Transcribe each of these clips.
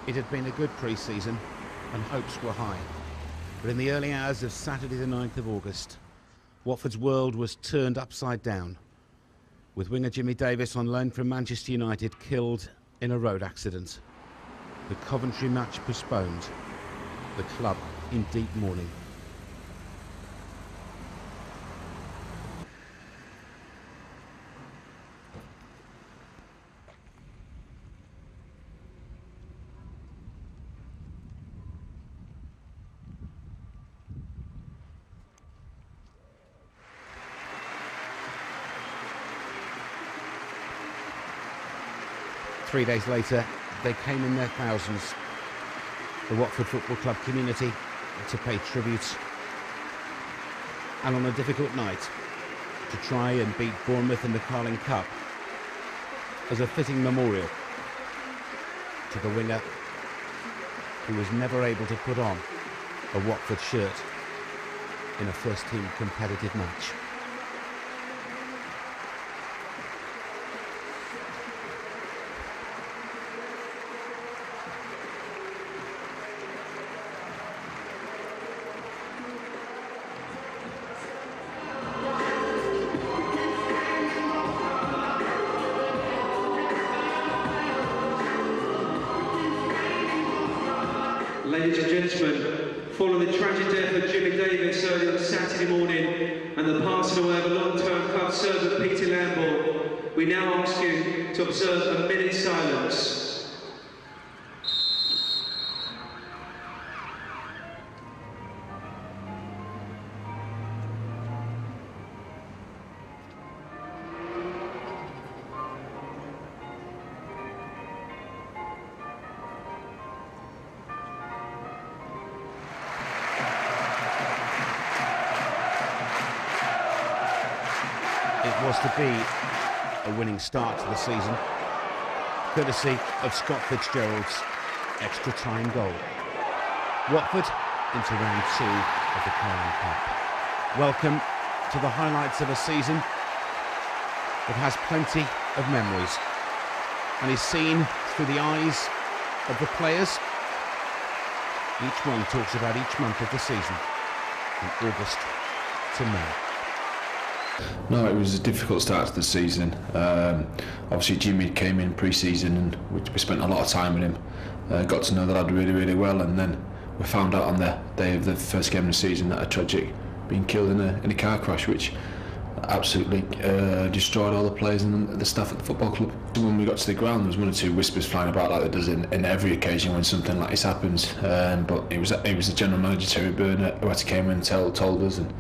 It had been a good pre-season and hopes were high. But in the early hours of Saturday the 9th of August, Watford's world was turned upside down, with winger Jimmy Davis on loan from Manchester United killed in a road accident. The Coventry match postponed. The club in deep mourning. Three days later, they came in their thousands, the Watford Football Club community, to pay tribute. And on a difficult night, to try and beat Bournemouth in the Carling Cup as a fitting memorial to the winger who was never able to put on a Watford shirt in a first-team competitive match. Ladies and gentlemen, following the tragic death of Jimmy Davis early on Saturday morning and the passing away of a long-term club servant Peter Lambourne, we now ask you to observe a minute's silence. It was to be a winning start to the season, courtesy of Scott Fitzgerald's extra time goal. Watford into round 2 of the Carling Cup. Welcome to the highlights of a season that has plenty of memories and is seen through the eyes of the players. Each one talks about each month of the season, from August to May. No, it was a difficult start to the season. Obviously Jimmy came in pre-season and we spent a lot of time with him. Got to know the lad really, really well, and then we found out on the day of the first game of the season that a tragic being killed in a car crash, which absolutely destroyed all the players and the staff at the football club. When we got to the ground, there was one or two whispers flying about like there does in every occasion when something like this happens. But it was the general manager Terry Burnett who had to came in and told us, and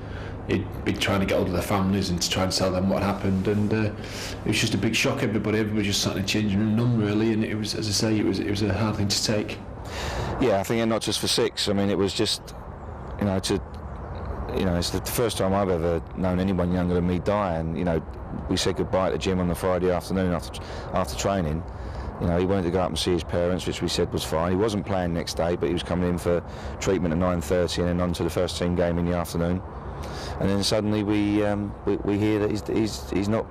he'd been trying to get hold of their families and to try and tell them what happened, and it was just a big shock. Everybody just sat in the changing room numb really, and it was, as I say, it was a hard thing to take. Yeah, I think not just for Six. I mean, it was just, it's the first time I've ever known anyone younger than me die, and we said goodbye to Jim on the Friday afternoon after training. He wanted to go up and see his parents, which we said was fine. He wasn't playing next day, but he was coming in for treatment at 9:30 and then on to the first team game in the afternoon. And then suddenly we hear that he's not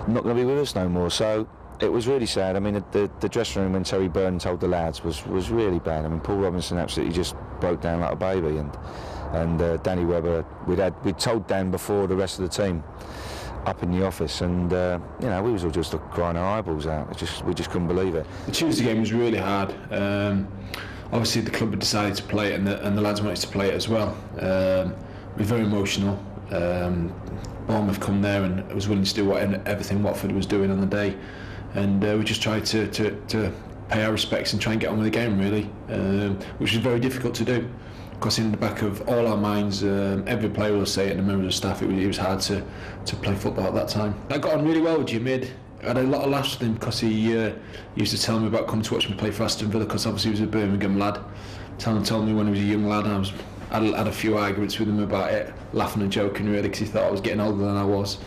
going to be with us no more. So it was really sad. I mean, the dressing room when Terry Byrne told the lads was really bad. I mean, Paul Robinson absolutely just broke down like a baby, and Danny Webber, we'd told Dan before the rest of the team up in the office, and we was all just crying our eyeballs out. We just couldn't believe it. The Tuesday game was really hard. Obviously the club had decided to play it, and the lads wanted to play it as well. We're very emotional. Bournemouth come there and was willing to do everything Watford was doing on the day, and we just tried to pay our respects and try and get on with the game really, which was very difficult to do. Because in the back of all our minds, every player will say it, and the members of staff, it was hard to play football at that time. I got on really well with Jimmy. I had a lot of laughs with him because he used to tell me about coming to watch me play for Aston Villa, because obviously he was a Birmingham lad. Told me when he was a young lad, and I had a few arguments with him about it, laughing and joking really, because he thought I was getting older than I was.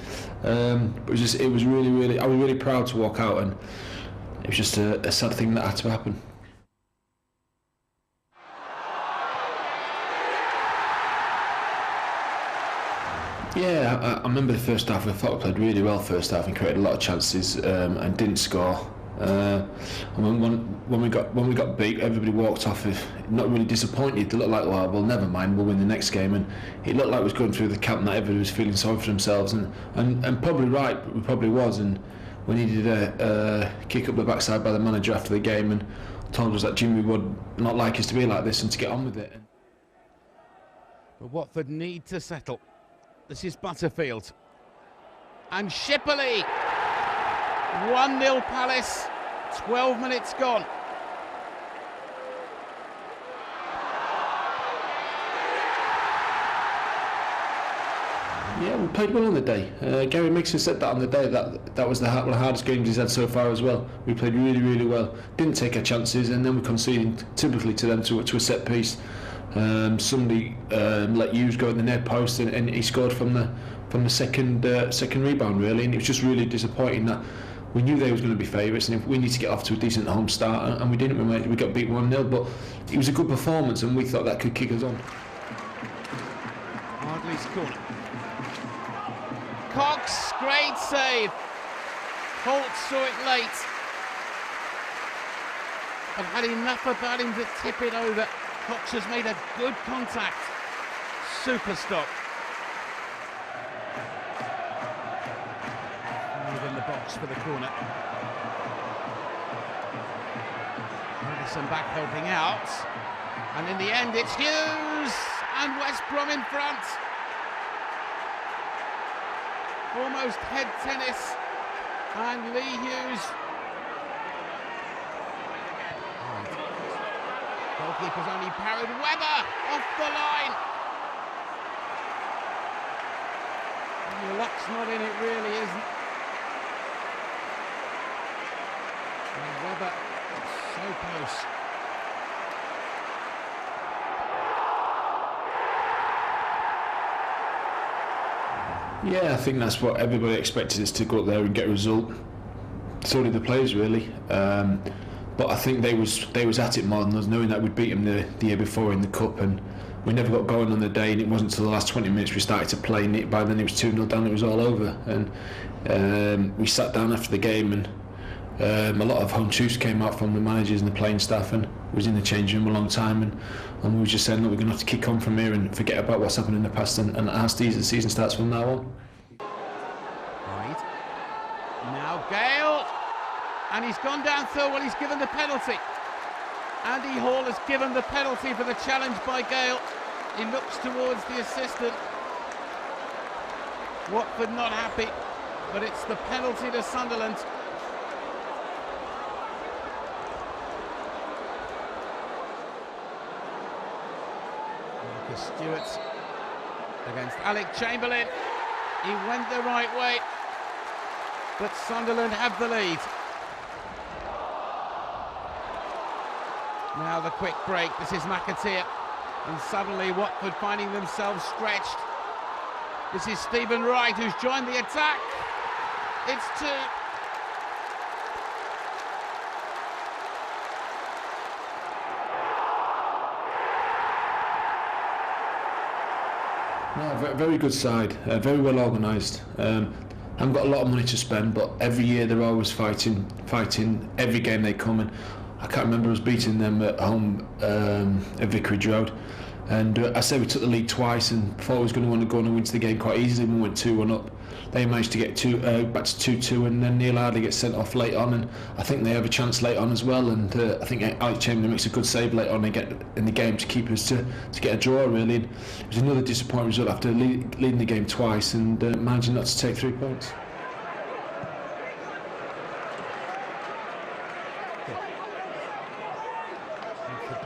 But it was really, really, I was really proud to walk out, and it was just a sad thing that had to happen. Yeah, I remember the first half. I thought we played really well first half and created a lot of chances and didn't score. And when we got beat, everybody walked off not really disappointed. They looked like, well, never mind, we'll win the next game. And it looked like it was going through the camp that everybody was feeling sorry for themselves, and probably right, we probably was. And we needed a kick up the backside by the manager after the game, and told us that Jimmy would not like us to be like this and to get on with it. But Watford need to settle. This is Butterfield. And Shipley. 1-0 Palace. 12 minutes gone. Yeah, we played well on the day. Gary Mixon said that on the day, that was one of the hardest games he's had so far as well. We played really, really well. Didn't take our chances, and then we conceded typically to them to a set piece. Somebody let Hughes go in the net post, and he scored from the second rebound really, and it was just really disappointing that we knew they was going to be favourites, and if we need to get off to a decent home start, and we didn't. We got beat 1-0, but it was a good performance, and we thought that could kick us on. Hardley's corner. Cox, great save. Holt saw it late, but had enough about him to tip it over. Cox has made a good contact. Super stop. In the box for the corner. Madison back helping out, and in the end it's Hughes and West Brom in front. Almost head tennis, and Lee Hughes. Goalkeeper's only parried. Webber off the line. Your luck's not in it, really, isn't? And Webber so close. Yeah, I think that's what everybody expected us to go up there and get a result. So did the players really, but I think they was at it more than us, knowing that we'd beat them the year before in the cup, and we never got going on the day. And it wasn't until the last 20 minutes we started to play, and by then it was 2-0 down. It was all over, and we sat down after the game, and a lot of home truths came out from the managers and the playing staff, and was in the changing room a long time, and we were just saying, look, we're going to have to kick on from here and forget about what's happened in the past, and as the season starts from now on. Right. Now Gale, and he's gone down Thirlwell. He's given the penalty. Andy Hall has given the penalty for the challenge by Gale. He looks towards the assistant. Watford not happy, but it's the penalty to Sunderland. Stewart against Alec Chamberlain. He went the right way, but Sunderland have the lead. Now the quick break. This is McAteer, and suddenly Watford finding themselves stretched. This is Stephen Wright, who's joined the attack. It's 2. No, very good side, very well organised. Haven't got a lot of money to spend, but every year they're always fighting every game they come in. I can't remember us beating them at home at Vicarage Road, and I said we took the lead twice and thought we was going to want to go on and win the game quite easily. We went 2-1 up. They managed to get back to 2-2, and then Neil Hardley gets sent off late on, and I think they have a chance late on as well. And I think Alec Chamberlain makes a good save late on in the game to keep us to get a draw really. And it was another disappointing result after leading the game twice and managing not to take 3 points.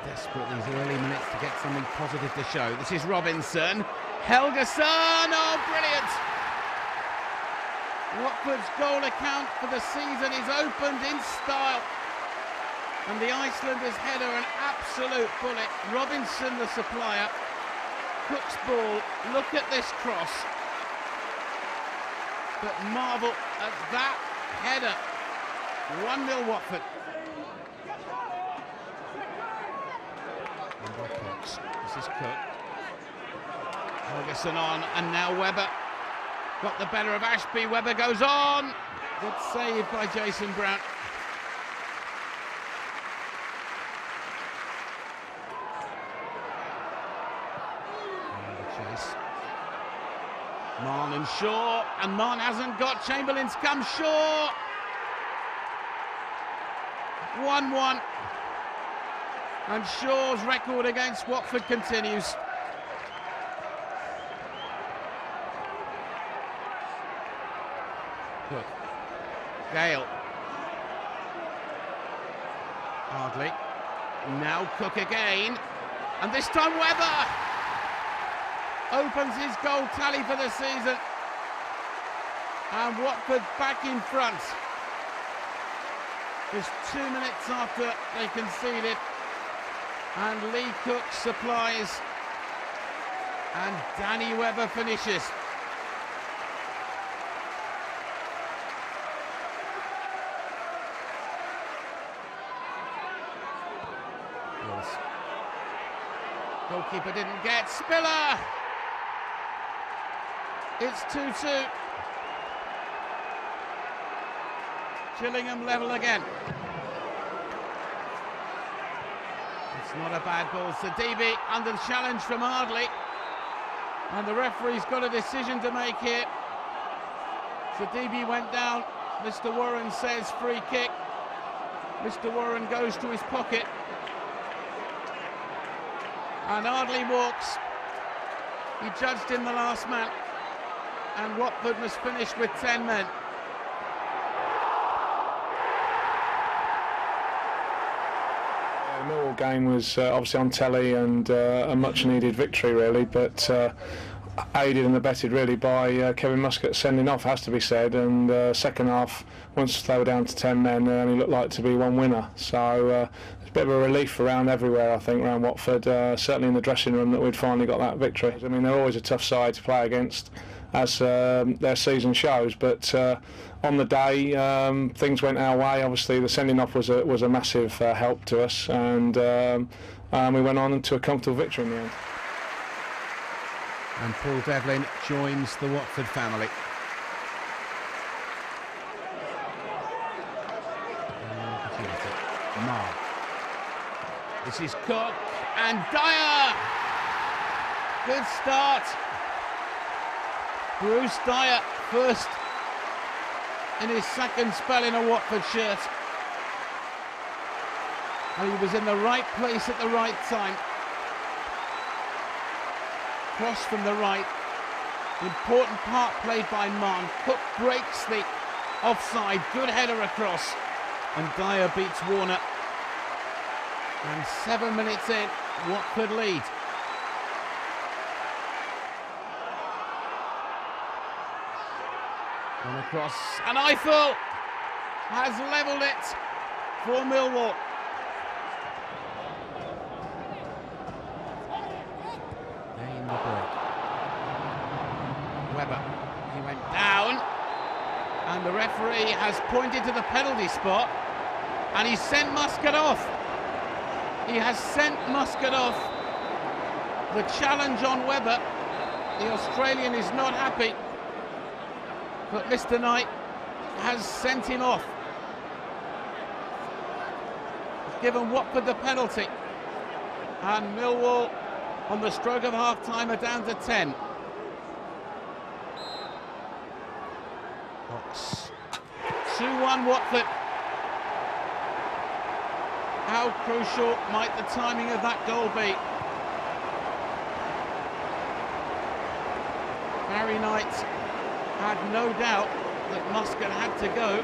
Desperate these early minutes to get something positive to show. This is Robinson. Helgason, oh brilliant! Watford's goal account for the season is opened in style, and the Icelanders' header an absolute bullet. Robinson the supplier. Cook's ball, look at this cross, but marvel at that header. 1-0 Watford. This is Cook. Ferguson on, and now Webber. Got the better of Ashby. Webber goes on. Good save by Jason Brown. space. Marn and Shaw, and Marn hasn't got Chamberlain's come Shaw. 1-1. And Shaw's record against Watford continues. Cook. Gale. Hardly. Now Cook again. And this time Webber opens his goal tally for the season. And Watford back in front. Just 2 minutes after they conceded. And Lee Cook supplies. And Danny Webber finishes. Goalkeeper didn't get. Spiller! It's 2-2. Gillingham level again. It's not a bad ball. Sadibi under the challenge from Ardley. And the referee's got a decision to make here. Sadibi went down. Mr. Warren says free kick. Mr. Warren goes to his pocket. And Ardley walks. He judged him the last man. And Watford must finish with 10 men. The Millwall game was obviously on telly and a much needed victory really, but aided and abetted really by Kevin Muscat sending off, has to be said, and second half, once they were down to 10 men, there only looked like to be one winner. So it's a bit of a relief around everywhere, I think, around Watford, certainly in the dressing room, that we'd finally got that victory. I mean, they're always a tough side to play against, as their season shows, but on the day things went our way. Obviously the sending off was a massive help to us, and we went on to a comfortable victory in the end. And Paul Devlin joins the Watford family. Marr. This is Cook and Dyer. Good start. Bruce Dyer, first in his second spell in a Watford shirt. And he was in the right place at the right time. Cross from the right. Important part played by Marn. Cook breaks the offside. Good header across. And Dyer beats Warner. And 7 minutes in, Watford lead. And across, and Eiffel has levelled it for Millwall. In the break. Webber, he went down, and the referee has pointed to the penalty spot, and he sent Muscat off. He has sent Muscat off. The challenge on Webber, the Australian is not happy. But Mr. Knight has sent him off. He's given Watford the penalty. And Millwall, on the stroke of half-time, are down to 10. Cox. 2-1 Watford. How crucial might the timing of that goal be? Harry Knight had no doubt that Muscat had to go,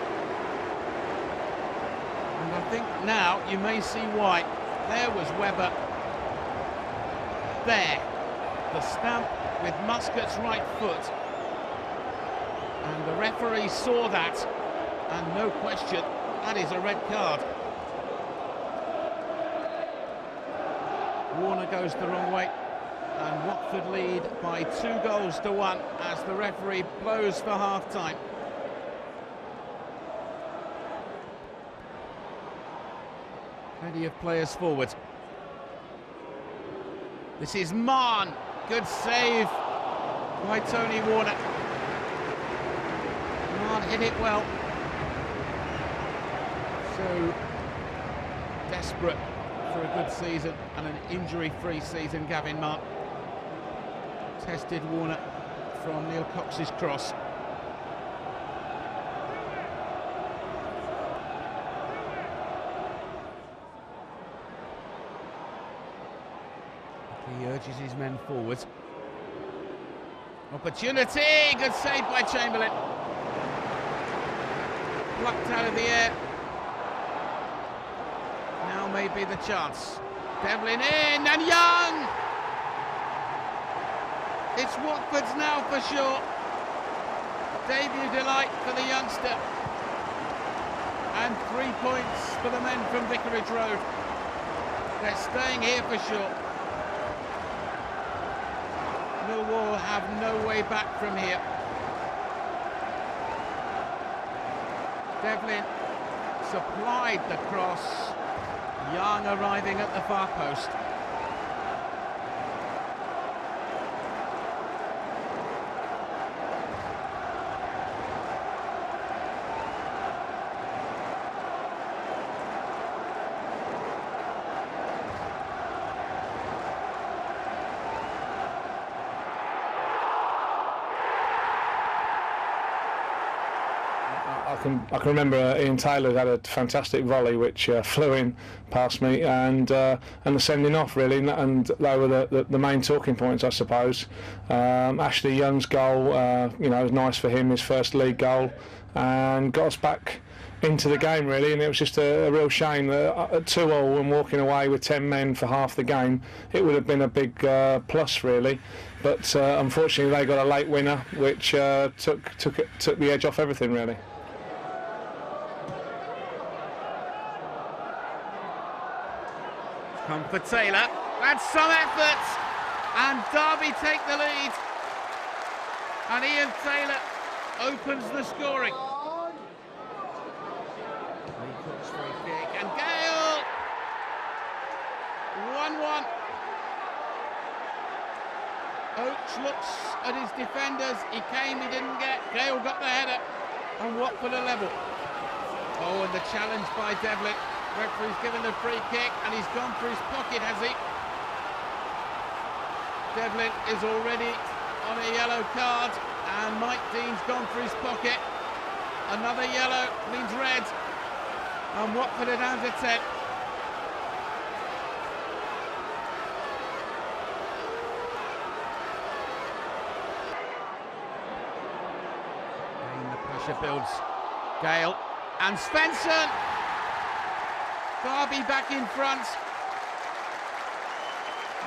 and I think now you may see why. There was Webber, there, the stamp with Muscat's right foot, and the referee saw that, and no question, that is a red card. Warner goes the wrong way. And Watford lead by 2-1 as the referee blows for half-time. Plenty of players forward. This is Marn. Good save by Tony Warner. Marn hit it well. So desperate for a good season and an injury-free season, Gavin Marn. Tested Warner from Neil Cox's cross. He urges his men forwards. Opportunity, good save by Chamberlain. Plucked out of the air. Now may be the chance. Devlin in, and Young! It's Watford's now for sure. Debut delight for the youngster. And 3 points for the men from Vicarage Road. They're staying here for sure. Millwall have no way back from here. Devlin supplied the cross. Young arriving at the far post. I can remember Ian Taylor had a fantastic volley which flew in past me, and the sending off really, and they were the main talking points, I suppose. Ashley Young's goal, was nice for him, his first league goal, and got us back into the game really, and it was just a real shame that at 2-2 and walking away with 10 men for half the game, it would have been a big plus really, but unfortunately they got a late winner which took the edge off everything really. Come for Taylor, that's some effort, and Derby take the lead, and Ian Taylor opens the scoring. Lee Cook's free kick, and Gale! 1-1. Oates looks at his defenders, he came, he didn't get, Gale got the header, and Watford are level. Oh, and the challenge by Devlin. Referee's given the free kick, and he's gone for his pocket, has he? Devlin is already on a yellow card, and Mike Dean's gone for his pocket. Another yellow means red, and Watford are down to 10. And the pressure builds. Gale and Svensson. Derby back in front.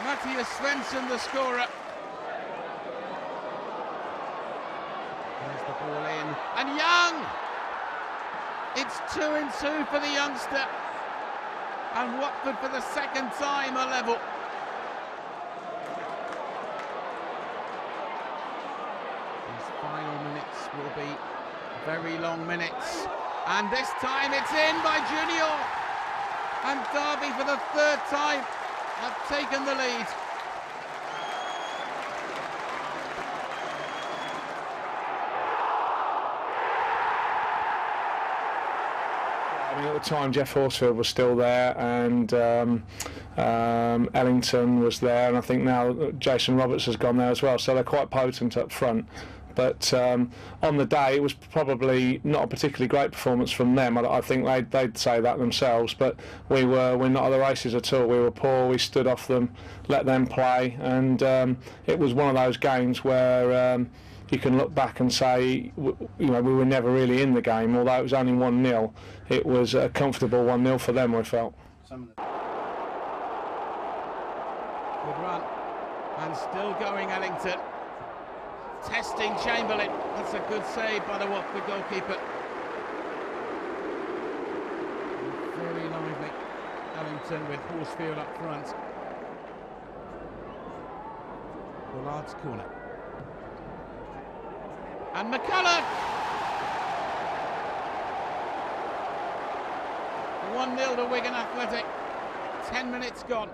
Matthias Svensson, the scorer. There's the ball in, and Young! It's 2-2 for the youngster, and Watford for the second time are level. These final minutes will be very long minutes, and this time it's in by Junior. And Derby for the third time have taken the lead. I mean, at the time Jeff Horsfield was still there, and Ellington was there, and I think now Jason Roberts has gone there as well, so they're quite potent up front. But on the day, it was probably not a particularly great performance from them. I think they'd say that themselves. But we're not at the races at all. We were poor. We stood off them, let them play, and it was one of those games where you can look back and say, we were never really in the game. Although it was only 1-0, it was a comfortable 1-0 for them, we felt. Good run, and still going Ellington. Testing Chamberlain. That's a good save by the Watford goalkeeper. Very lively. Ellington with Horsfield up front. Bullard's corner. And McCullough! 1-0 to Wigan Athletic. 10 minutes gone.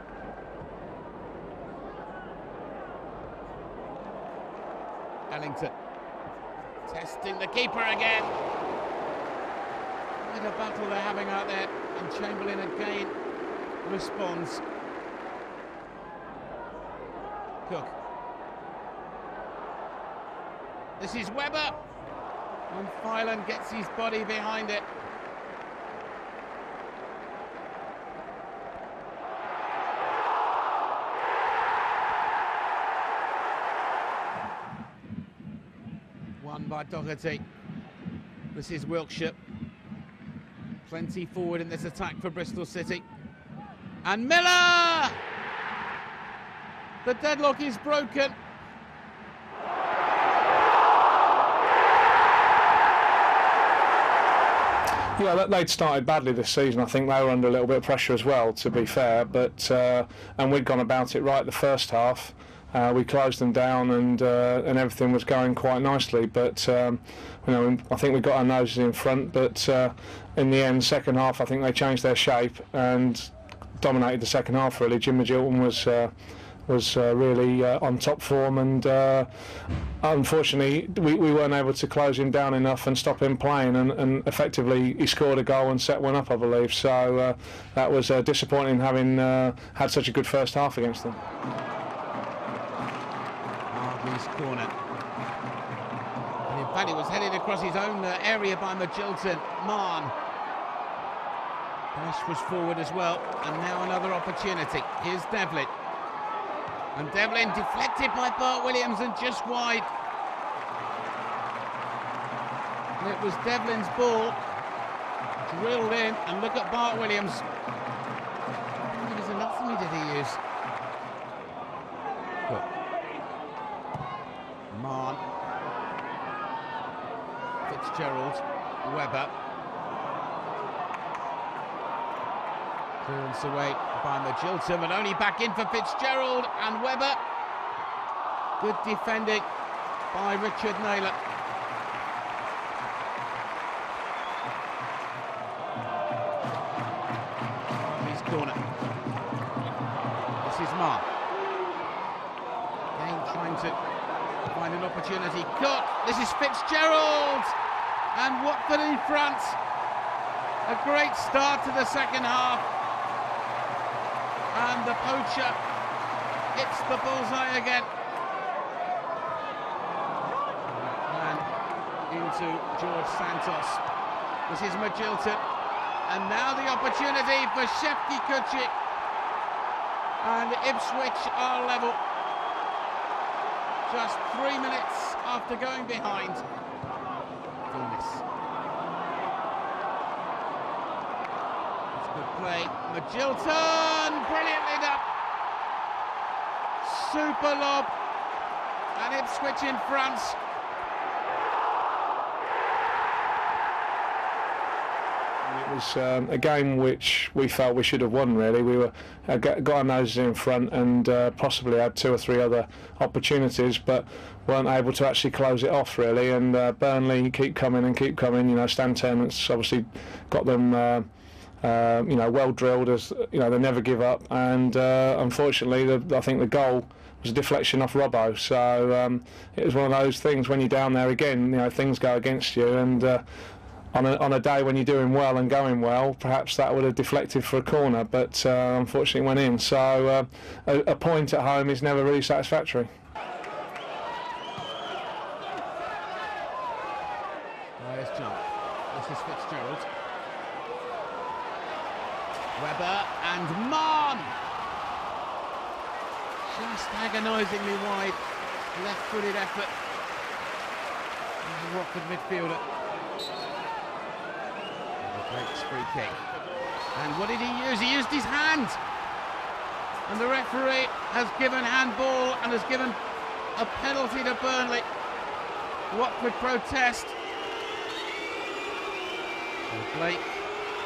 Ellington testing the keeper again. What a battle they're having out there, and Chamberlain again responds. Cook This is Webber. And Phelan gets his body behind it. Won by Doherty. This is Wiltshire. Plenty forward in this attack for Bristol City. And Miller! The deadlock is broken. Yeah, they'd started badly this season. I think they were under a little bit of pressure as well, to be fair. But and we'd gone about it right the first half. We closed them down, and everything was going quite nicely. But you know, I think we got our noses in front. But in the end, second half, I think they changed their shape and dominated the second half. Really, Jim Magilton was really on top form, and unfortunately we weren't able to close him down enough and stop him playing, and effectively he scored a goal and set one up, I believe. So that was disappointing, having had such a good first half against them. Ardley's corner. And in fact, it was headed across his own area by Magilton. Marn. Dash was forward as well, and now another opportunity. Here's Devlin. And Devlin deflected by Bart Williams and just wide. And it was Devlin's ball drilled in, and look at Bart Williams. It was anatomy did he use? Look. Marn. Fitzgerald. Webber. Clearance away by Magilton, but only back in for Fitzgerald and Webber. Good defending by Richard Naylor. His corner. This is Mark. Again trying to find an opportunity. Cut. This is Fitzgerald and Watford in front. A great start to the second half. And the poacher hits the bullseye again. And into George Santos. This is Magilton. And now the opportunity for Shefki Kucik. And Ipswich are level. Just 3 minutes after going behind. Play. Magilton, brilliantly done. Super lob, and Ipswich in front. It was a game which we felt we should have won. Really, we were got our noses in front and possibly had 2 or 3 other opportunities, but weren't able to actually close it off. Really, and Burnley keep coming and keep coming. You know, Stan Tennant's obviously got them. You know, well drilled, as you know, they never give up, and unfortunately I think the goal was a deflection off Robbo, so it was one of those things when you're down there again, you know, things go against you, and on a day when you're doing well and going well, perhaps that would have deflected for a corner, but unfortunately it went in, so a point at home is never really satisfactory. Nice jump. This is Fitzgerald. Webber and Marn. Just agonisingly wide, left-footed effort. The Watford midfielder. The breaks free kick. And what did he use? He used his hand. And the referee has given handball and has given a penalty to Burnley. Watford protest. And Blake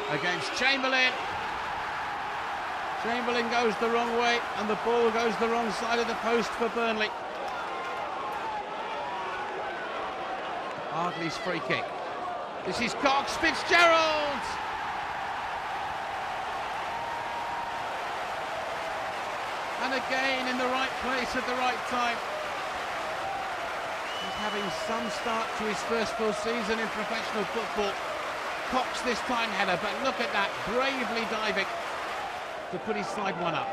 against Chamberlain. Chamberlain goes the wrong way, and the ball goes the wrong side of the post for Burnley. Ardley's free kick. This is Cox. Fitzgerald! And again in the right place at the right time. He's having some start to his first full season in professional football. Cox this time header, but look at that, bravely diving to put his side one up.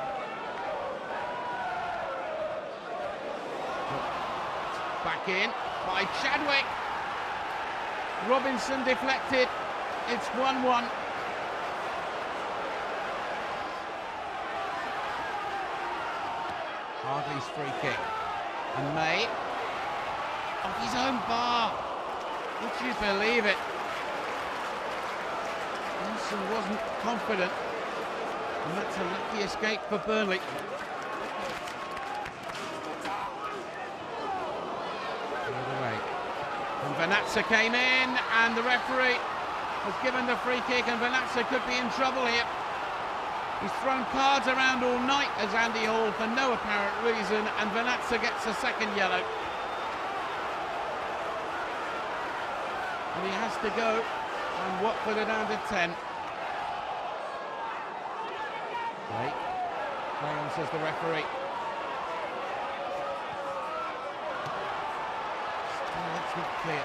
Back in by Chadwick. Robinson deflected. It's 1-1. Hardley's free kick. And May, off his own bar. Would you believe it? Wilson wasn't confident. And that's a lucky escape for Burnley. And Vanatza came in, and the referee has given the free kick, and Vanatza could be in trouble here. He's thrown cards around all night as Andy Hall for no apparent reason, and Vanatza gets a second yellow. And he has to go, and Watford are down to 10. Play on, says the referee. That's not clear.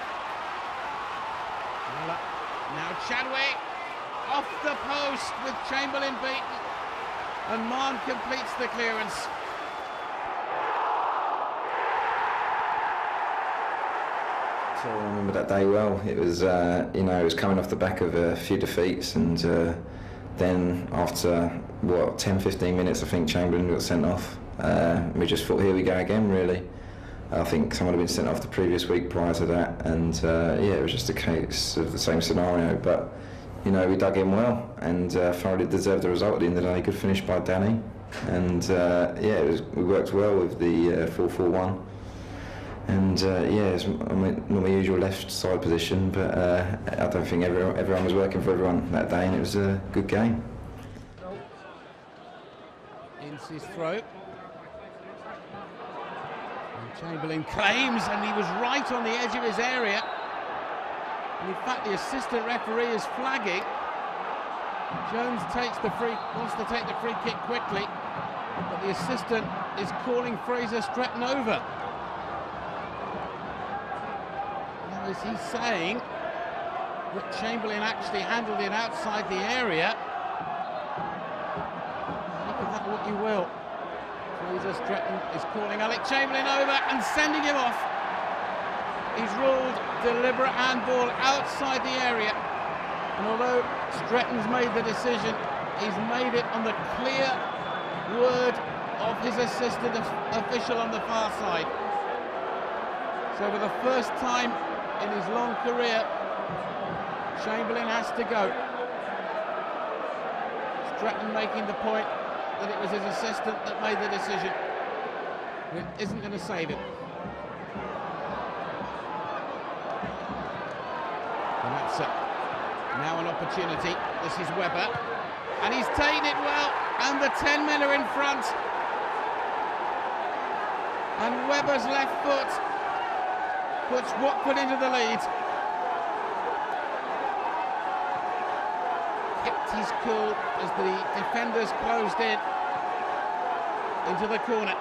Now Chadwick off the post with Chamberlain beaten, and Mann completes the clearance. So I remember that day well. It was, it was coming off the back of a few defeats, and then after 10-15 minutes, I think Chamberlain got sent off. We just thought, here we go again, really. I think someone had been sent off the previous week prior to that, and it was just a case of the same scenario. But we dug in well and thoroughly deserved the result at the end of the day. Good finish by Danny, and we worked well with the 4-4-1. And it's not my usual left side position, but I don't think everyone was working for everyone that day, and it was a good game. Into his throat. Chamberlain claims, and he was right on the edge of his area. And in fact, the assistant referee is flagging. Jones wants to take the free kick quickly, but the assistant is calling Fraser Stretton over. Now, is he saying that Chamberlain actually handled it outside the area? Look at that, what you will. Fraser Stretton is calling Alec Chamberlain over and sending him off. He's ruled deliberate handball outside the area. And although Stretton's made the decision, he's made it on the clear word of his assistant official on the far side. So for the first time in his long career, Chamberlain has to go. Stretton making the point that it was his assistant that made the decision. It isn't going to save it. And that's now an opportunity. This is Webber, and he's taken it well, and the 10 men are in front. And Webber's left foot puts Watford into the lead. Kept his cool as the defenders closed in into the corner.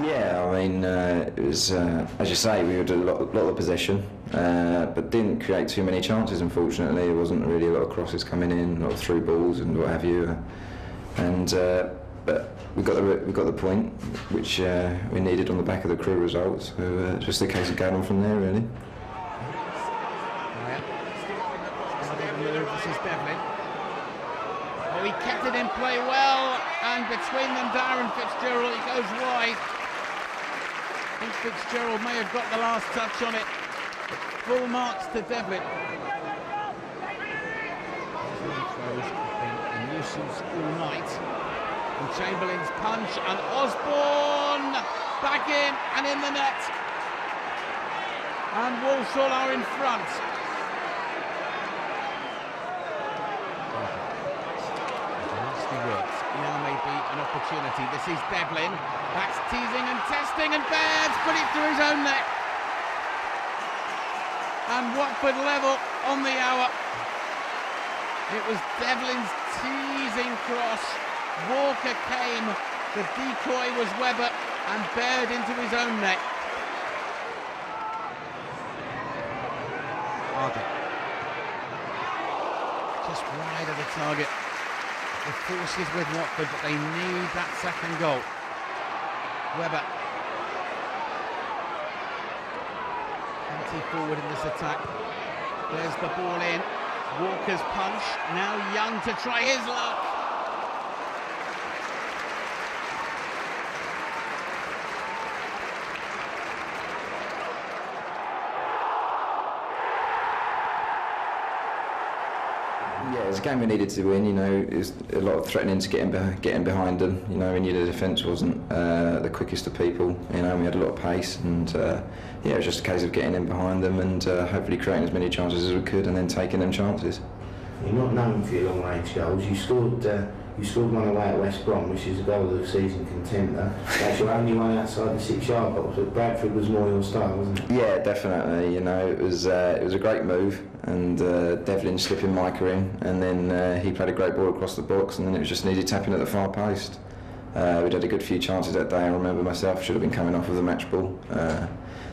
Yeah, I mean, it was, as you say, we had a lot of possession, but didn't create too many chances, unfortunately. There wasn't really a lot of crosses coming in, a lot of through balls and what have you. But we got the point, which we needed on the back of the Crew results. So just a case of going on from there, really. This is Devlin. Oh, he kept it in play well, and between them, Darren Fitzgerald, he goes wide. I think Fitzgerald may have got the last touch on it. Full marks to Devlin. Throws have been a nuisance all night. And Chamberlain's punch, and Osborne back in and in the net. And Walsall are in front. Now may be an opportunity. This is Devlin. That's teasing and testing, and Baird's put it through his own net. And Watford level on the hour. It was Devlin's teasing cross. Walker came. The decoy was Webber, and Baird into his own net. Target. Just wide of the target. the forces with Watford, but they need that second goal. Webber. Empty forward in this attack. There's the ball in. Walker's punch. Now Young to try his luck. Yeah, it was a game we needed to win. You know, it was a lot of threatening to getting behind them. You know, we knew the defence wasn't the quickest of people. You know, we had a lot of pace, and yeah, it was just a case of getting in behind them and hopefully creating as many chances as we could, and then taking them chances. You're not known for your long-range goals. You scored one away at West Brom, which is a goal of the season contender. That's your only one outside the 6-yard box. But Bradford was more your style, wasn't it? Yeah, definitely. You know, it was a great move, and Devlin slipping Micah in, and then he played a great ball across the box, and then it was just needed tapping at the far post. We'd had a good few chances that day. I remember myself should have been coming off of the match ball.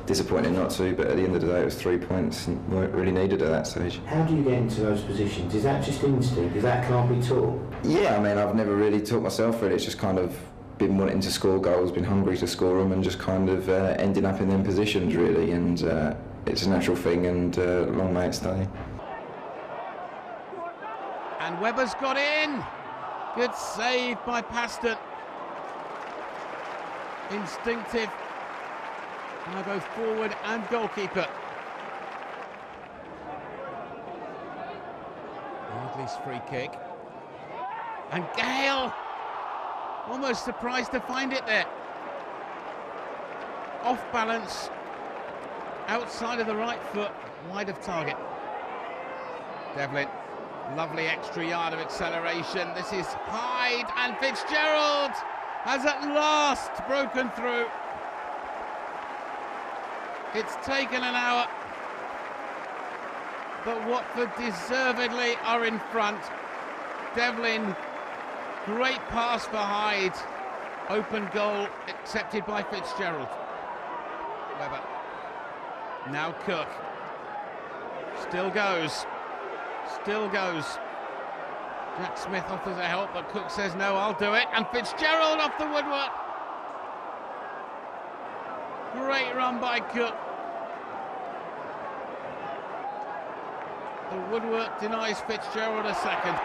Disappointing not to, but at the end of the day it was 3 points and weren't really needed at that stage. How do you get into those positions? Is that just instinct? Is that can't be taught? Yeah, I mean, I've never really taught myself really. It's just kind of been wanting to score goals, been hungry to score them, and just kind of ending up in them positions really, and it's a natural thing, and long may it stay. And Webber's got in. Good save by Paston. Instinctive. Now both forward and goalkeeper. Yardley's free kick. And Gale, almost surprised to find it there. Off balance, outside of the right foot, wide of target. Devlin, lovely extra yard of acceleration. This is Hyde, and Fitzgerald has at last broken through. It's taken an hour, but Watford deservedly are in front. Devlin, great pass for Hyde. Open goal accepted by Fitzgerald. Webber. Now Cook. Still goes. Still goes. Jack Smith offers a help, but Cook says no, I'll do it. And Fitzgerald off the woodwork. Great run by Cook. The woodwork denies Fitzgerald a second.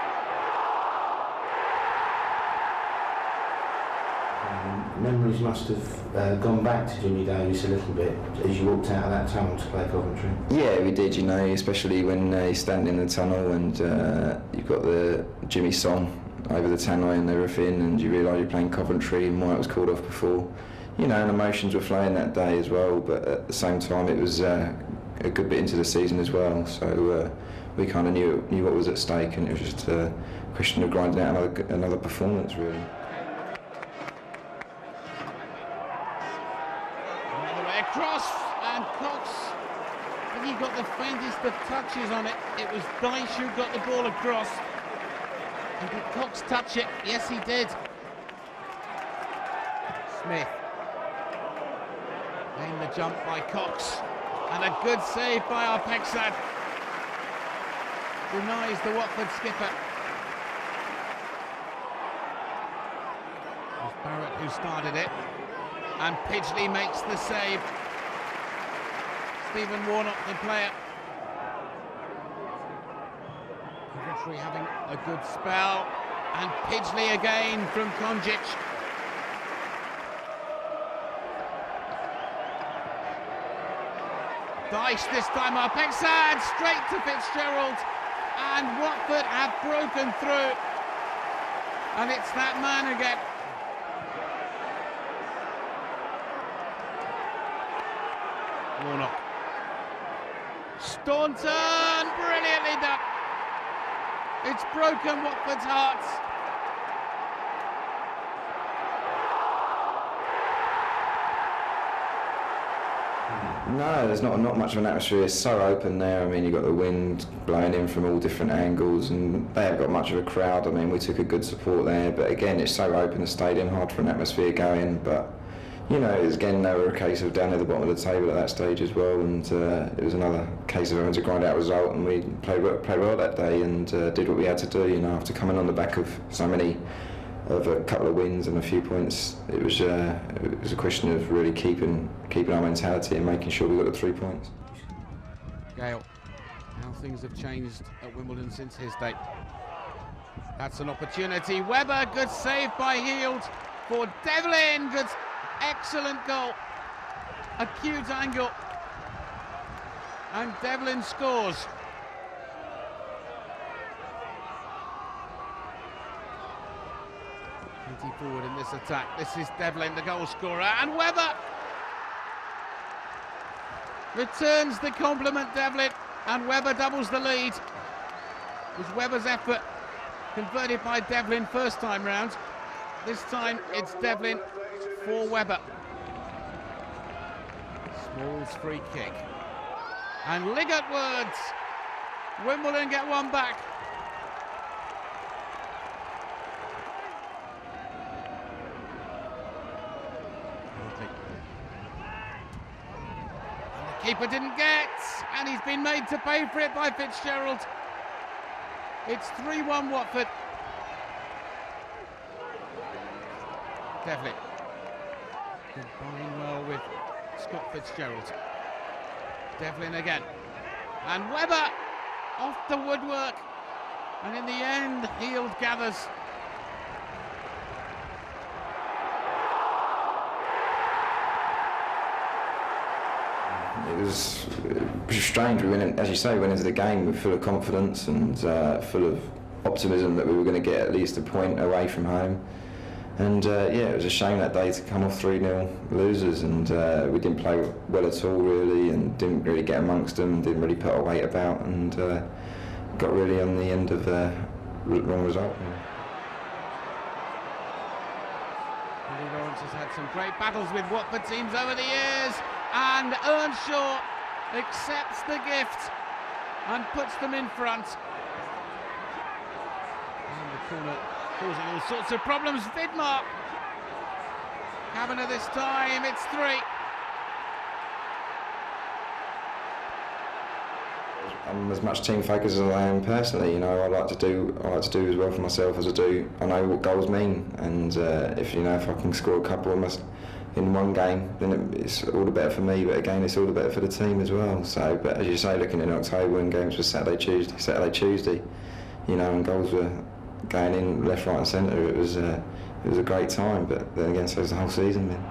Memories must have gone back to Jimmy Davis a little bit as you walked out of that tunnel to play Coventry. Yeah, we did, you know, especially when he's standing in the tunnel and you've got the Jimmy song over the tannoy and everything, and you realise you're playing Coventry and why it was called off before. You know, and emotions were flowing that day as well, but at the same time it was a good bit into the season as well, so we kind of knew what was at stake, and it was just a question of grinding out another performance really. Another way across, and Cox, I think he got the faintest of touches on it. It was Dyche who got the ball across. And did Cox touch it? Yes, he did. Smith. Aimed the jump by Cox, and a good save by Arpeksad. Denies the Watford skipper. It was Barrett who started it, and Pidgley makes the save. Stephen Warnock, the player. Coventry having a good spell, and Pidgley again from Konjic. Dyche this time, Arpeksad straight to Fitzgerald, and Watford have broken through, and it's that man again. Warnock. Staunton, brilliantly done. It's broken Watford's hearts. No, there's not much of an atmosphere. It's so open there. I mean, you've got the wind blowing in from all different angles, and they haven't got much of a crowd. I mean, we took a good support there, but again, it's so open, the stadium, hard for an atmosphere going. But you know, it was again they were a case of down at the bottom of the table at that stage as well, and it was another case of having to grind out a result, and we played well that day and did what we had to do. You know, after coming on the back of a couple of wins and a few points, it was a question of really keeping our mentality and making sure we got the 3 points. Gale, how things have changed at Wimbledon since his day. That's an opportunity. Webber, good save by Heald for Devlin. Good, excellent goal. Acute angle. And Devlin scores. Forward in this attack. This is Devlin, the goal scorer, and Webber returns the compliment, Devlin, and Webber doubles the lead. It was Webber's effort converted by Devlin first time round. This time it's Devlin for Webber. Small's free kick. And Liggett-Woods. Wimbledon get one back. Keeper didn't get, and he's been made to pay for it by Fitzgerald. It's 3-1 Watford. Devlin combining well with Scott Fitzgerald. Devlin again, and Webber off the woodwork, and in the end Heald gathers. It was strange. We went in, as you say, we went into the game full of confidence and full of optimism that we were going to get at least a point away from home. And yeah, it was a shame that day to come off 3-0 losers, and we didn't play well at all really, and didn't really get amongst them, didn't really put our weight about, and got really on the end of the wrong result. Willie Lawrence has had some great battles with Watford teams over the years, and Earnshaw accepts the gift and puts them in front. And the corner causing all sorts of problems. Vidmar. Kavanagh this time, it's 3. I'm as much team focused as I am personally. You know, I like to do as well for myself as I do. I know what goals mean, and if I can score a couple in one game, then it's all the better for me. But again, it's all the better for the team as well. So, but as you say, looking in October when games were Saturday, Tuesday, and goals were going in left, right, and centre, it was a great time. But then again, so was the whole season. Then.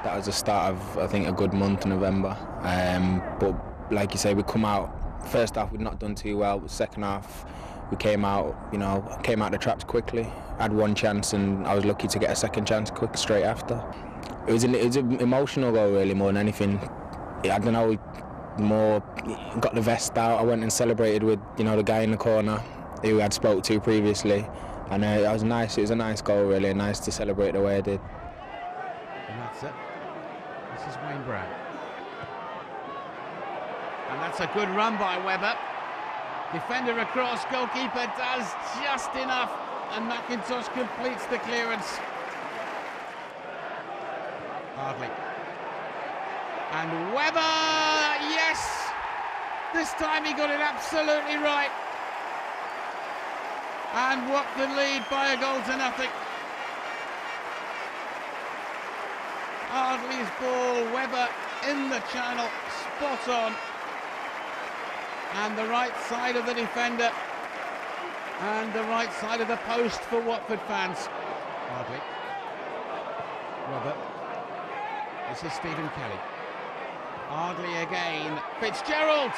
That was the start of, I think, a good month, November. But like you say, we come out. First half, we'd not done too well. But second half, we came out the traps quickly. Had one chance, and I was lucky to get a second chance straight after. It was an emotional goal, really, more than anything. I don't know. More got the vest out. I went and celebrated with the guy in the corner who I'd spoke to previously, and it was nice. It was a nice goal, really, nice to celebrate the way I did. And that's it. This is Wayne Brown. And that's a good run by Webber. Defender across, goalkeeper does just enough, and McIntosh completes the clearance. Hardly. And Webber, yes! This time he got it absolutely right. And Watford lead by a goal to nothing. Ardley's ball, Webber in the channel, spot on. And the right side of the defender. And the right side of the post for Watford fans. Ardley. Robert. This is Stephen Kelly. Ardley again. Fitzgerald.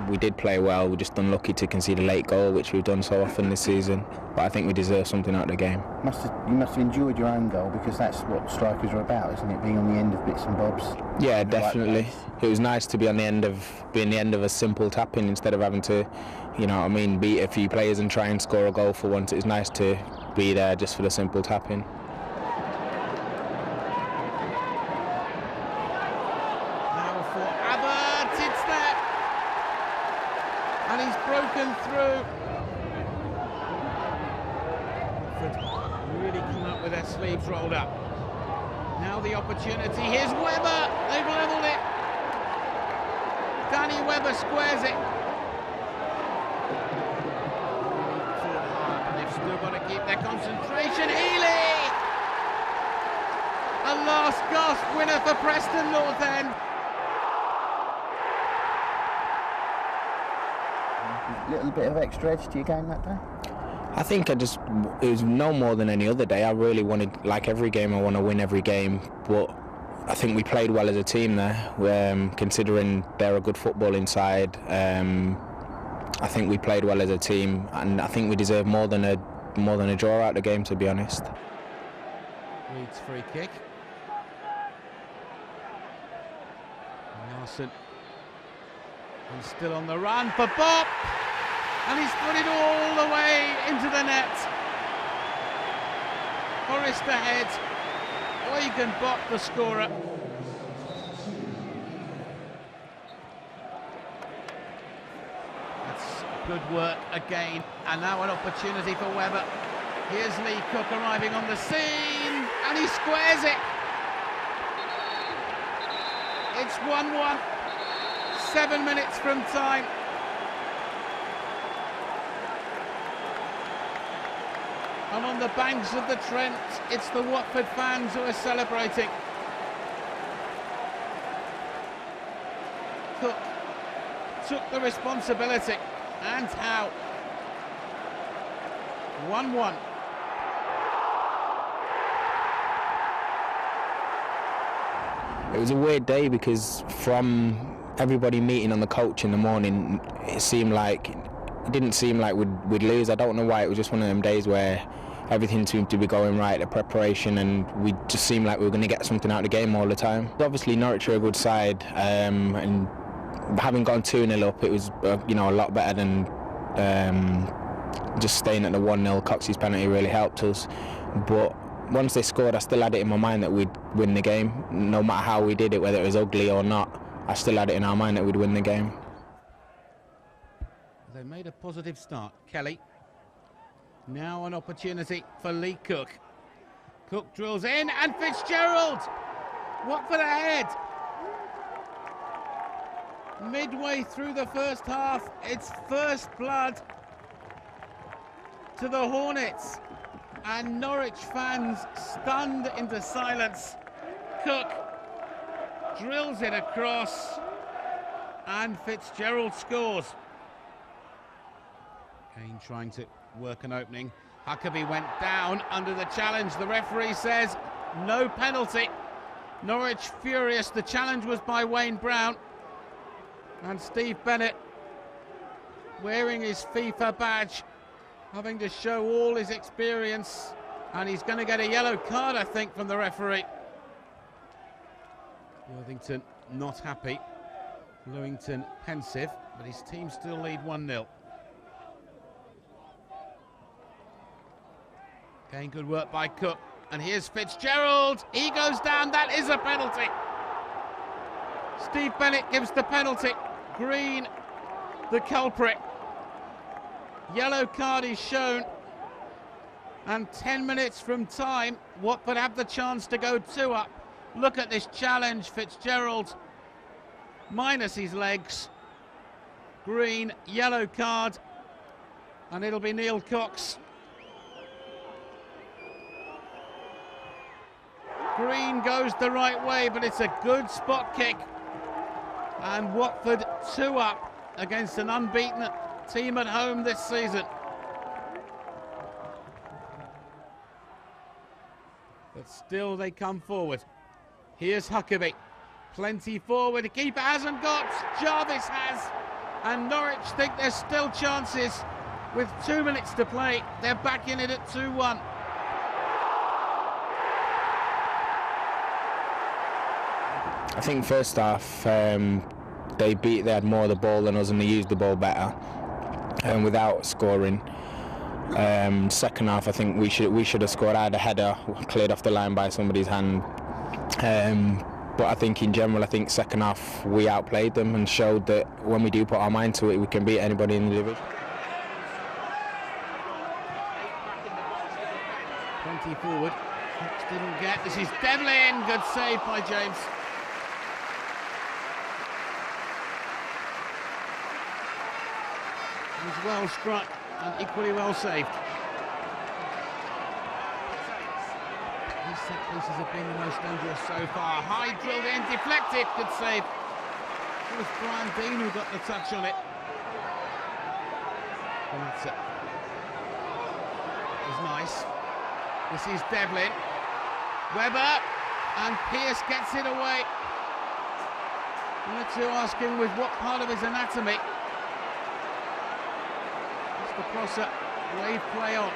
We did play well, we're just unlucky to concede a late goal, which we've done so often this season, but I think we deserve something out of the game. You must have enjoyed your own goal, because that's what strikers are about, isn't it? Being on the end of bits and bobs. Yeah, definitely. It was nice to be on the end of a simple tap-in instead of having to, beat a few players and try and score a goal for once. It's nice to be there just for the simple tap-in. out with their sleeves rolled up. Now the opportunity, here's Webber, they've levelled it. Danny Webber squares it. And they've still got to keep their concentration. Healy! A last gasp winner for Preston North End. A little bit of extra edge to your game that day? I think it was no more than any other day. I really wanted, like every game, I want to win every game, but I think we played well as a team there, considering they're a good footballing side. I think we played well as a team, and I think we deserve more than a draw out the game, to be honest. Leeds free kick. Larson, he's still on the run for Bob, and he's put it all the way into the net. Forrest ahead. Eugen Bob, the scorer. That's good work again, and now an opportunity for Webber. Here's Lee Cook arriving on the scene, and he squares it. It's 1-1, 7 minutes from time. And on the banks of the Trent, it's the Watford fans who are celebrating. Cook took the responsibility, and how. 1-1. It was a weird day because from everybody meeting on the coach in the morning, it didn't seem like we'd lose. I don't know why. It was just one of them days where everything seemed to be going right, the preparation, and we just seemed like we were going to get something out of the game all the time. Obviously Norwich are a good side, and having gone 2-0 up, it was a lot better than just staying at the 1-0. Coxey's penalty really helped us, but once they scored, I still had it in my mind that we'd win the game. No matter how we did it, whether it was ugly or not, I still had it in our mind that we'd win the game. They made a positive start. Kelly. Now an opportunity for Lee Cook. Cook drills in, and Fitzgerald! Watford ahead. Midway through the first half, it's first blood to the Hornets. And Norwich fans stunned into silence. Cook drills it across, and Fitzgerald scores. Kane trying to work an opening. Huckabee went down under the challenge. The referee says no penalty. Norwich furious. The challenge was by Wayne Brown. And Steve Bennett, wearing his FIFA badge, having to show all his experience, and he's going to get a yellow card, I think, from the referee. Worthington not happy. Lewington pensive, but his team still lead 1-0. Again, good work by Cook, and here's Fitzgerald. He goes down. That is a penalty. Steve Bennett gives the penalty. Green, the culprit. Yellow card is shown, and 10 minutes from time, Watford have the chance to go 2 up. Look at this challenge. Fitzgerald minus his legs. Green, yellow card, and it'll be Neil Cox. Green goes the right way, but it's a good spot kick, and Watford 2 up against an unbeaten team at home this season. But still they come forward. Here's Huckabee. Plenty forward. The keeper hasn't got. Jarvis has. And Norwich think there's still chances. With 2 minutes to play, they're back in it at 2-1. I think first half they had more of the ball than us, and they used the ball better, and without scoring. Second half, I think we should have scored. I had a header cleared off the line by somebody's hand, but I think in general, I think second half we outplayed them and showed that when we do put our mind to it, we can beat anybody in the division. 20 forward. Cox didn't get. This is Devlin. Good save by James. It was well struck and equally well saved. These set pieces have been the most dangerous so far. High drilled in, deflected. Good save. It was Brian Dean who got the touch on it. And that's it. It was nice. This is Devlin. Webber, and Pearce gets it away. Let's ask him with what part of his anatomy. It's the crosser, wave play on.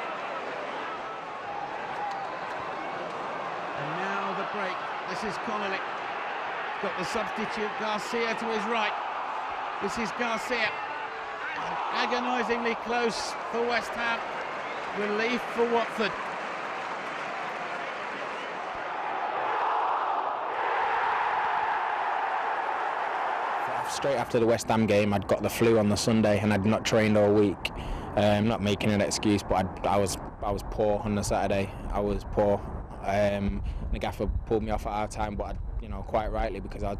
And now the break. This is Connolly. Got the substitute Garcia to his right. This is Garcia. Agonisingly close for West Ham. Relief for Watford. Straight after the West Ham game, I'd got the flu on the Sunday and I'd not trained all week. I'm not making an excuse, but I was poor on the Saturday. I was poor. The gaffer pulled me off at half time, but quite rightly, because I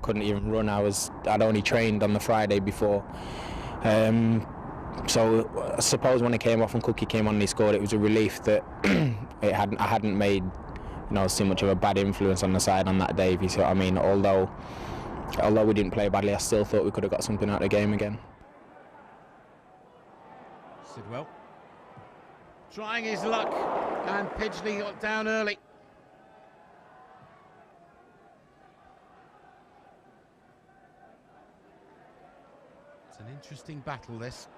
couldn't even run. I'd only trained on the Friday before. So I suppose when I came off and Cookie came on and he scored, it was a relief that I hadn't made too much of a bad influence on the side on that day, if you see what I mean. Although we didn't play badly, I still thought we could have got something out of the game again. Sidwell trying his luck, and Pidgley got down early. It's an interesting battle, this.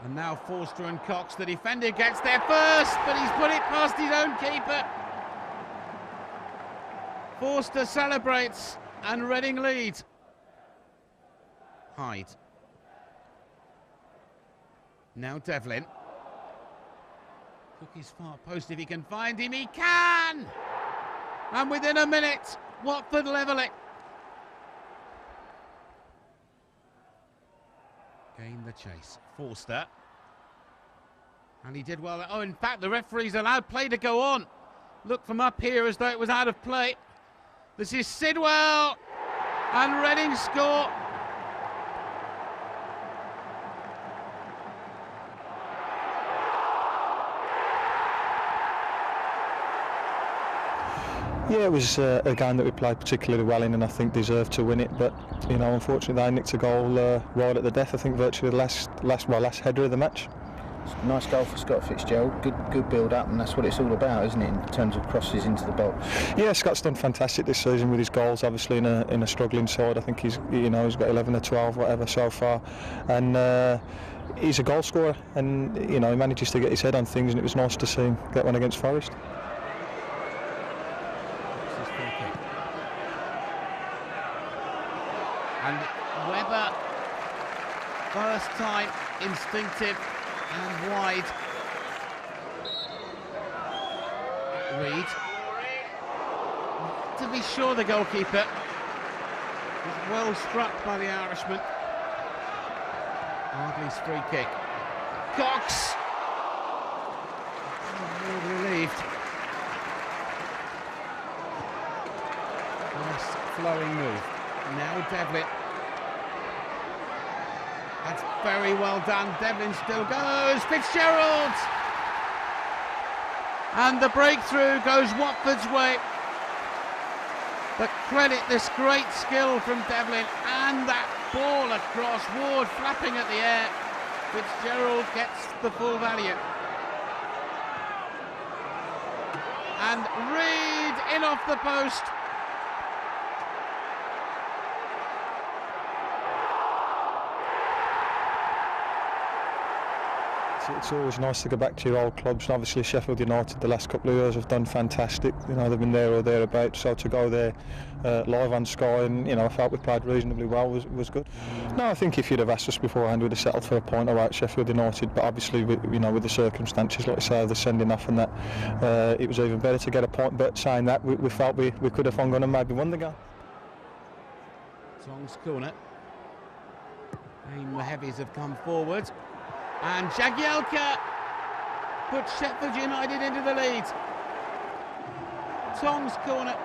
And now Forster and Cox, the defender, gets there first, but he's put it past his own keeper. Forster celebrates, and Reading lead. Hyde. Now Devlin. Cookie's far post, if he can find him, he can! And within a minute, Watford level it. Gain the chase. Forster. And he did well. Oh, in fact, the referee's allowed play to go on. Look from up here as though it was out of play. This is Sidwell. And Reading score. Yeah, it was a game that we played particularly well in, and I think deserved to win it. But unfortunately, they nicked a goal right at the death. I think virtually the last header of the match. Nice goal for Scott Fitzgerald. Good build up, and that's what it's all about, isn't it? In terms of crosses into the box. Yeah, Scott's done fantastic this season with his goals. Obviously, in a struggling side, I think he's got 11 or 12, whatever so far, and. He's a goal scorer, and he manages to get his head on things, and it was nice to see him get one against Forest. And Webber, first time, instinctive and wide. Reed. To be sure, the goalkeeper was well struck by the Irishman. Ardley's free kick. Cox! Oh, relieved. Nice flowing move. Now Devlin. That's very well done. Devlin still goes. Fitzgerald! And the breakthrough goes Watford's way. But credit this great skill from Devlin, and that ball across, Ward flapping at the air. Fitzgerald gets the full value. And Reed in off the post. It's always nice to go back to your old clubs, and obviously Sheffield United the last couple of years have done fantastic. They've been there or thereabouts, so to go there live on Sky, and I felt we played reasonably well was good. No, I think if you'd have asked us beforehand, we'd have settled for a point away at Sheffield United, but obviously with the circumstances, like I say, the sending off and that, it was even better to get a point. But saying that, we felt we could have hung on and maybe won the game. Tong's corner. The heavies have come forward. And Jagielka puts Sheffield United into the lead. Tong's corner.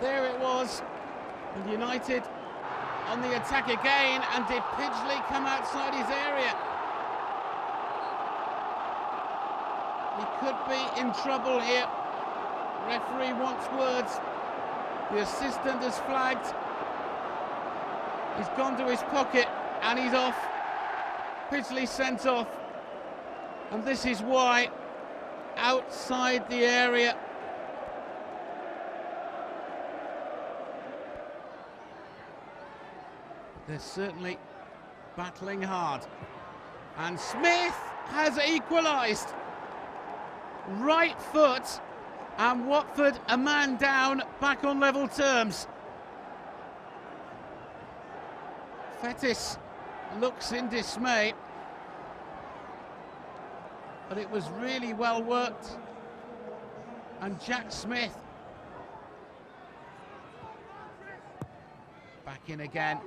There it was, and United on the attack again, and did Pidgley come outside his area? He could be in trouble here. Referee wants words. The assistant has flagged. He's gone to his pocket and he's off. Pidgley sent off, and this is why. Outside the area. They're certainly battling hard. And Smith has equalised. Right foot, and Watford a man down, back on level terms. Fetis looks in dismay, but it was really well worked. And Jack Smith back in again,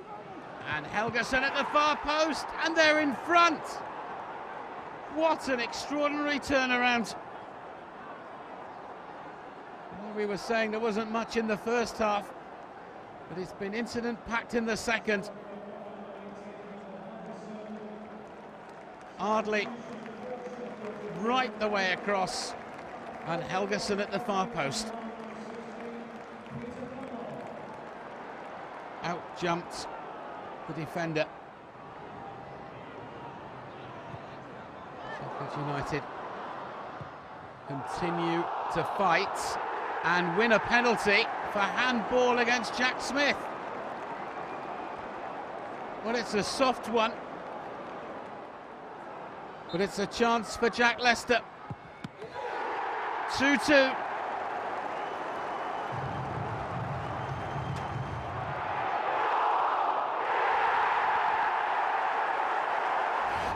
and Helgason at the far post, and they're in front. What an extraordinary turnaround. Well, we were saying there wasn't much in the first half, but it's been incident-packed in the second. Ardley right the way across, and Helgason at the far post. Out jumped the defender. Sheffield United continue to fight and win a penalty for handball against Jack Smith. Well, it's a soft one, but it's a chance for Jack Lester. 2-2.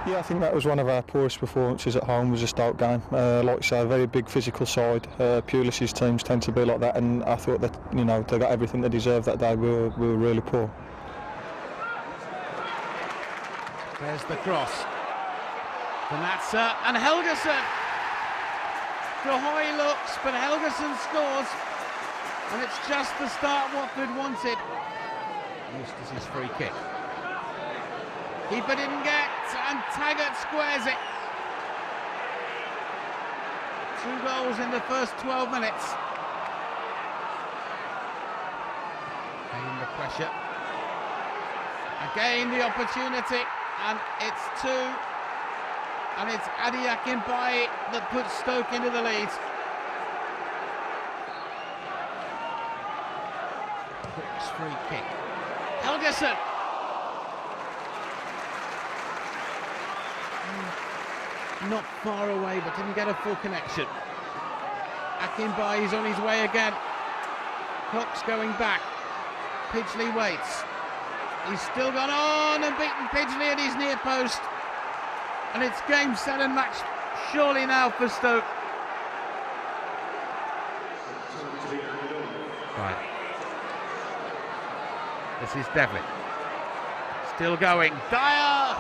Yeah, I think that was one of our poorest performances at home, was a Stoke game. Like I say, a very big physical side. Pulis's teams tend to be like that, and I thought that, you know, they got everything they deserved that day. We were really poor. There's the cross. Vanatza and Helgason. Drahoy looks, but Helgason scores, and it's just the start Watford wanted. Eustace's free kick. Keeper didn't get, and Taggart squares it. 2 goals in the first 12 minutes. Again the pressure. Again the opportunity, and it's 2. And it's Adi Akinbaye that puts Stoke into the lead. Cook's free kick. Helgason. Not far away, but didn't get a full connection. Akinbaye's on his way again. Cox going back. Pidgley waits. He's still gone on and beaten Pidgley at his near post. And it's game, set and match surely now for Stoke. Right. This is Devlin. Still going. Dyer!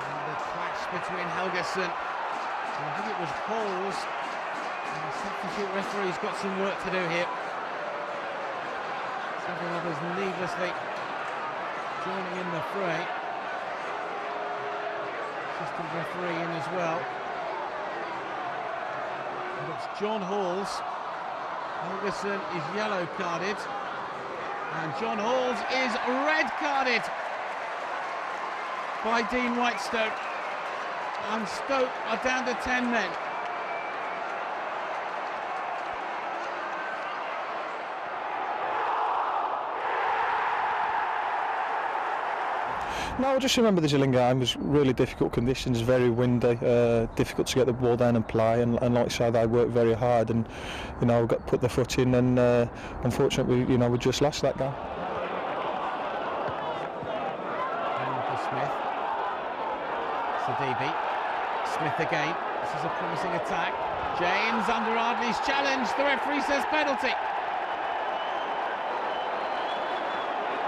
And the clash between Helgason, and I think it was Halls. And the substitute referee's got some work to do here. Several others needlessly joining in the fray. Assistant referee in as well. And it's John Halls. Helgason is yellow carded, and John Halls is red carded by Dean Whitestone. And Stoke are down to 10 men. No, I just remember the Gillingham was really difficult conditions, very windy, difficult to get the ball down and play, and like I say, they worked very hard, and you know, got put their foot in, and unfortunately, you know, we just lost that game. And for Smith, Sidibe, Smith again. This is a promising attack. James under Ardley's challenge. The referee says penalty.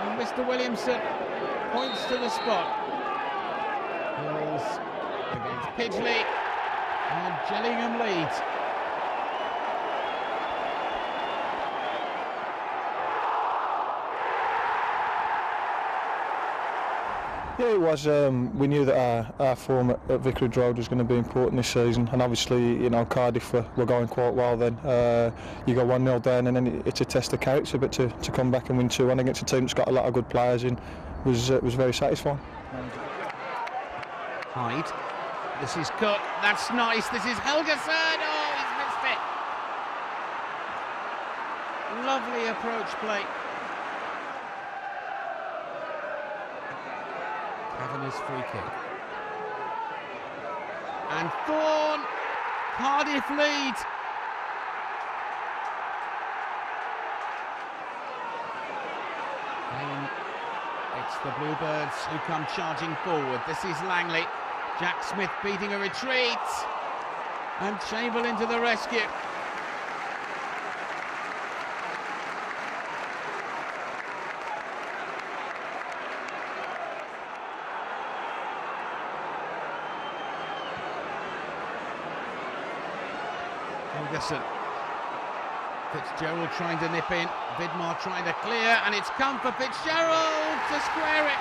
And Mr. Williamson points to the spot. Hills against Pidgley, and Gillingham leads. Yeah, it was. We knew that our form at Vicarage Road was going to be important this season, and obviously, you know, Cardiff were going quite well then. You go 1-0 down, and then it's a test of character, but to come back and win 2-1 against a team that's got a lot of good players in was very satisfying. Hyde. This is Cook. That's nice. This is Helgason. Oh, he's missed it. Lovely approach play. Kavanagh's free kick. And Thorne. Cardiff lead. And it's the Bluebirds who come charging forward. This is Langley. Jack Smith beating a retreat. And Chamberlain to the rescue. Ferguson. Fitzgerald trying to nip in. Vidmar trying to clear, and it's come for Fitzgerald to square it.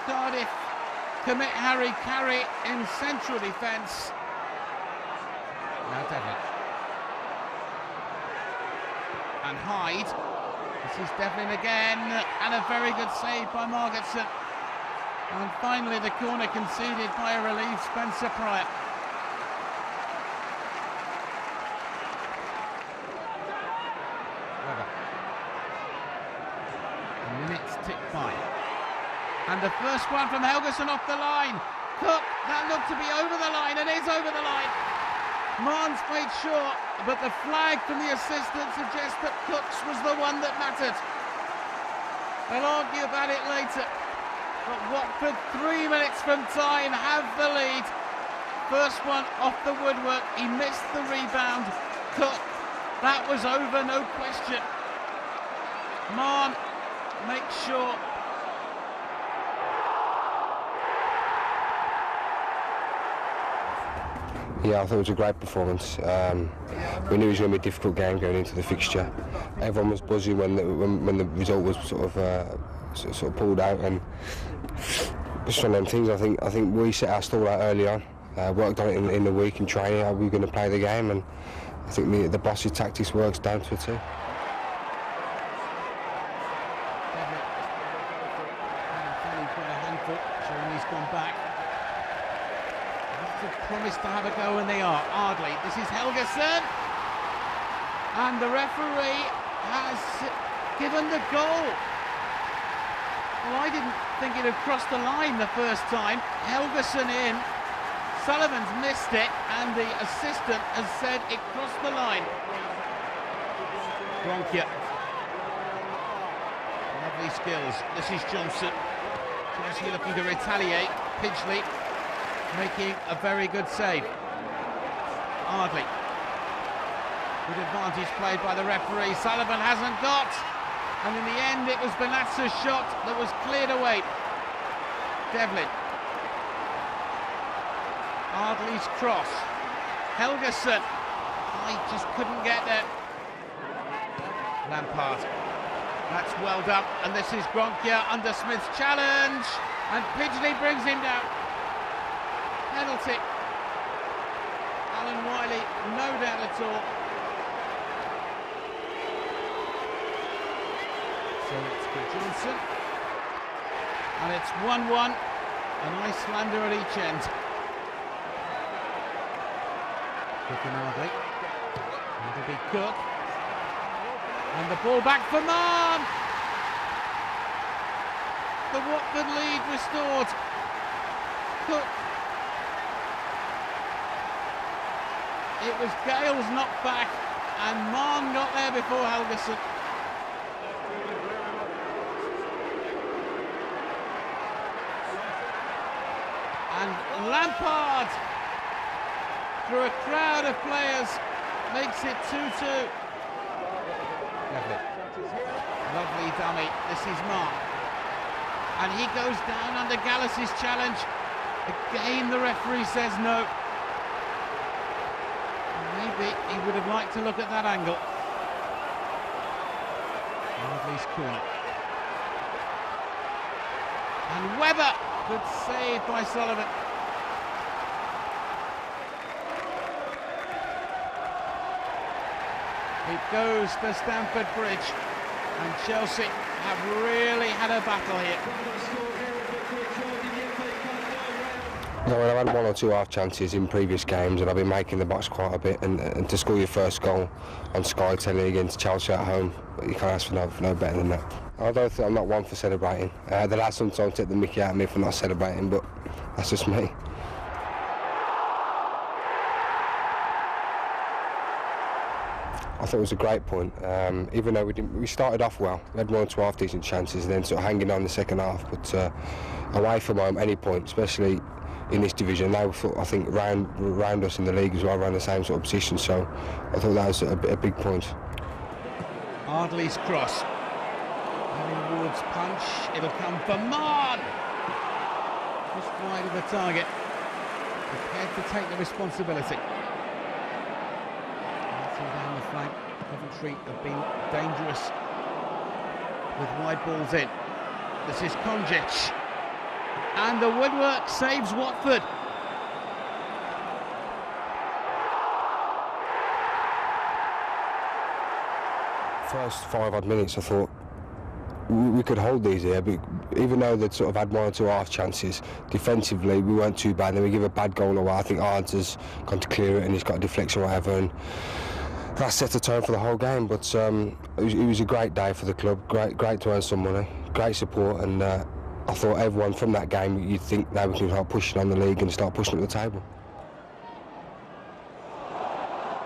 Cardiff commit Harry Carey in central defence. Now Devlin. And Hyde. This is Devlin again, and a very good save by Margetson. And finally the corner conceded by a relieved Spencer Pryor. Minutes tick by. And the first one from Helgason off the line. Cook, that looked to be over the line, and is over the line. Marnes made sure, but the flag from the assistant suggests that Cook's was the one that mattered. They'll argue about it later. But Watford, 3 minutes from time, have the lead. First one off the woodwork, he missed the rebound. Cook, that was over, no question. Marne makes sure. Yeah, I thought it was a great performance. We knew it was going to be a difficult game going into the fixture. Everyone was buzzing when the result was sort of pulled out, and just one of them things. I think we set our stall out early on, worked on it in the week in training how we were going to play the game, and I think the boss's tactics works down to a T. He's gone back. Promised to have a go, and they are. Ardley, this is Helgason, and the referee has given the goal. Well, I didn't think it had crossed the line the first time. Helgason in, Sullivan's missed it, and the assistant has said it crossed the line. Gronkia. Lovely skills. This is Johnson. Johnson looking to retaliate. Pidgley making a very good save. Ardley. Good advantage played by the referee. Sullivan hasn't got. And in the end, it was Benazza's shot that was cleared away. Devlin. Ardley's cross. Helgason. I just couldn't get there. Lampard. That's well done. And this is Gronkia under Smith's challenge. And Pidgley brings him down. Penalty. Alan Wiley, no doubt at all. So it's for Johnson. And it's 1-1. A nice slander at each end. Cook and Ardley. It'll be Cook. And the ball back for Marne. The Watford lead restored. Cook. It was Gale's knocked back, and Marne got there before Helgason. And Lampard, through a crowd of players, makes it 2-2. Lovely. Lovely dummy. This is Mark. And he goes down under Gallas's challenge. Again, the referee says no. Maybe he would have liked to look at that angle. Ardley's corner. And Webber, good save by Sullivan. It goes to Stamford Bridge, and Chelsea have really had a battle here. Well, I've had 1 or 2 half chances in previous games, and I've been making the box quite a bit. And to score your first goal on Sky Telly against Chelsea at home, you can't ask for no better than that. I don't think I'm not one for celebrating. The lads sometimes take the mickey out of me for not celebrating, but that's just me. I thought it was a great point. Even though we started off well, we had 1 or 2 half decent chances, and then sort of hanging on the second half. But away from home, any point, especially in this division, they were, I think, round us in the league as well, around the same sort of position. So I thought that was a big point. Ardley's cross. Harry Ward's punch. It'll come for Marn. Just wide of the target. Prepared to take the responsibility. Down the flank. Coventry have been dangerous with wide balls in. This is Konjic, and the woodwork saves Watford. First 5 odd minutes, I thought we could hold these here, but even though they'd sort of had 1 or 2 half chances, defensively we weren't too bad. Then we give a bad goal away. I think Ards has gone to clear it, and he's got a deflection or whatever, and that set the tone for the whole game. But it was a great day for the club, great to earn some money, great support, and I thought everyone from that game, you'd think they would start pushing on the league and start pushing up the table.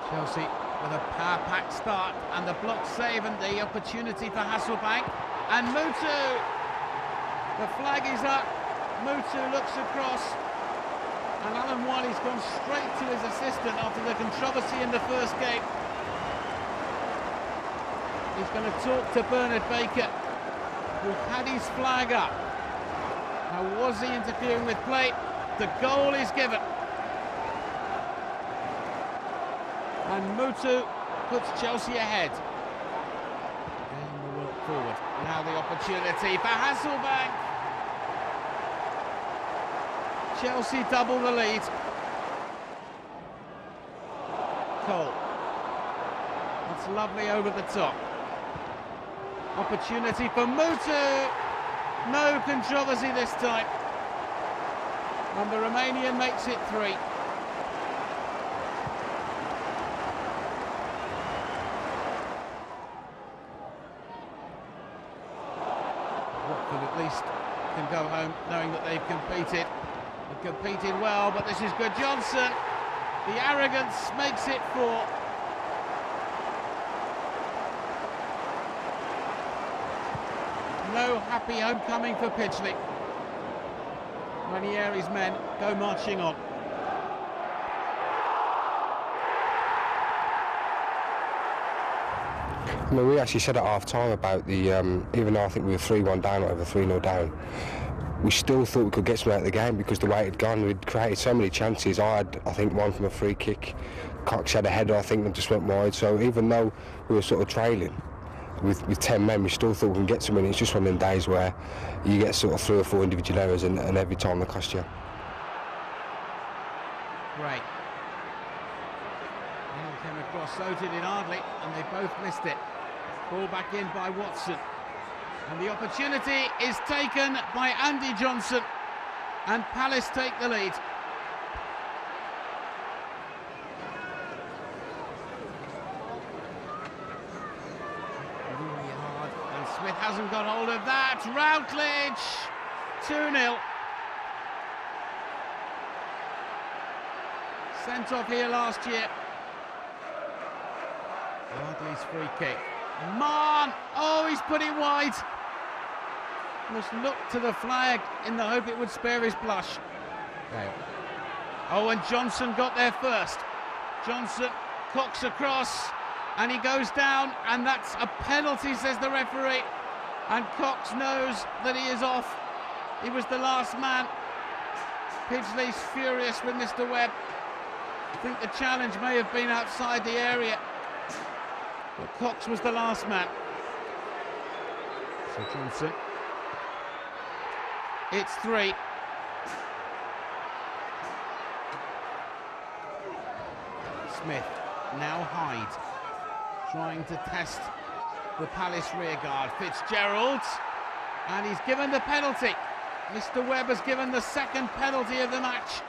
Chelsea with a power-packed start, and the block save and the opportunity for Hasselbank. And Mutu, the flag is up. Mutu looks across, and Alan Wiley's gone straight to his assistant after the controversy in the first game. He's going to talk to Bernard Baker, who had his flag up. Now, was he interfering with play? The goal is given. And Mutu puts Chelsea ahead. And the work forward. Now the opportunity for Hasselbank. Chelsea double the lead. Cole. It's lovely over the top. Opportunity for Mutu. No controversy this time. And the Romanian makes it 3. Watford at least can go home knowing that they've competed. They've competed well, but this is good. Johnson, the arrogance makes it 4. No happy homecoming for Pidgley. Ranieri's men go marching on. I mean, we actually said at half-time about the, even though I think we were 3-1 down, or over 3-0 down, we still thought we could get some out of the game because the way it had gone, we'd created so many chances. I think, one from a free kick. Cox had a header, I think, that just went wide. So even though we were sort of trailing with 10 men, we still thought we can get some in. It's just one of them days where you get sort of 3 or 4 individual errors, and every time they cost you. Great. Neil came across, so did it Ardley, and they both missed it. Ball back in by Watson. And the opportunity is taken by Andy Johnson, and Palace take the lead. Really hard, and Smith hasn't got hold of that. Routledge, 2-0. Sent off here last year. Ardley's free kick. Marn! Oh, he's put it wide. Must look to the flag in the hope it would spare his blush. Okay. Oh, and Johnson got there first. Johnson, Cox across. and he goes down, and that's a penalty, says the referee. And Cox knows that he is off. He was the last man. Pidgley's furious with Mr. Webb. I think the challenge may have been outside the area, but Cox was the last man. So Johnson. It's 3. Smith, now Hyde, trying to test the Palace rearguard. Fitzgerald, and he's given the penalty. Mr. Webb has given the second penalty of the match.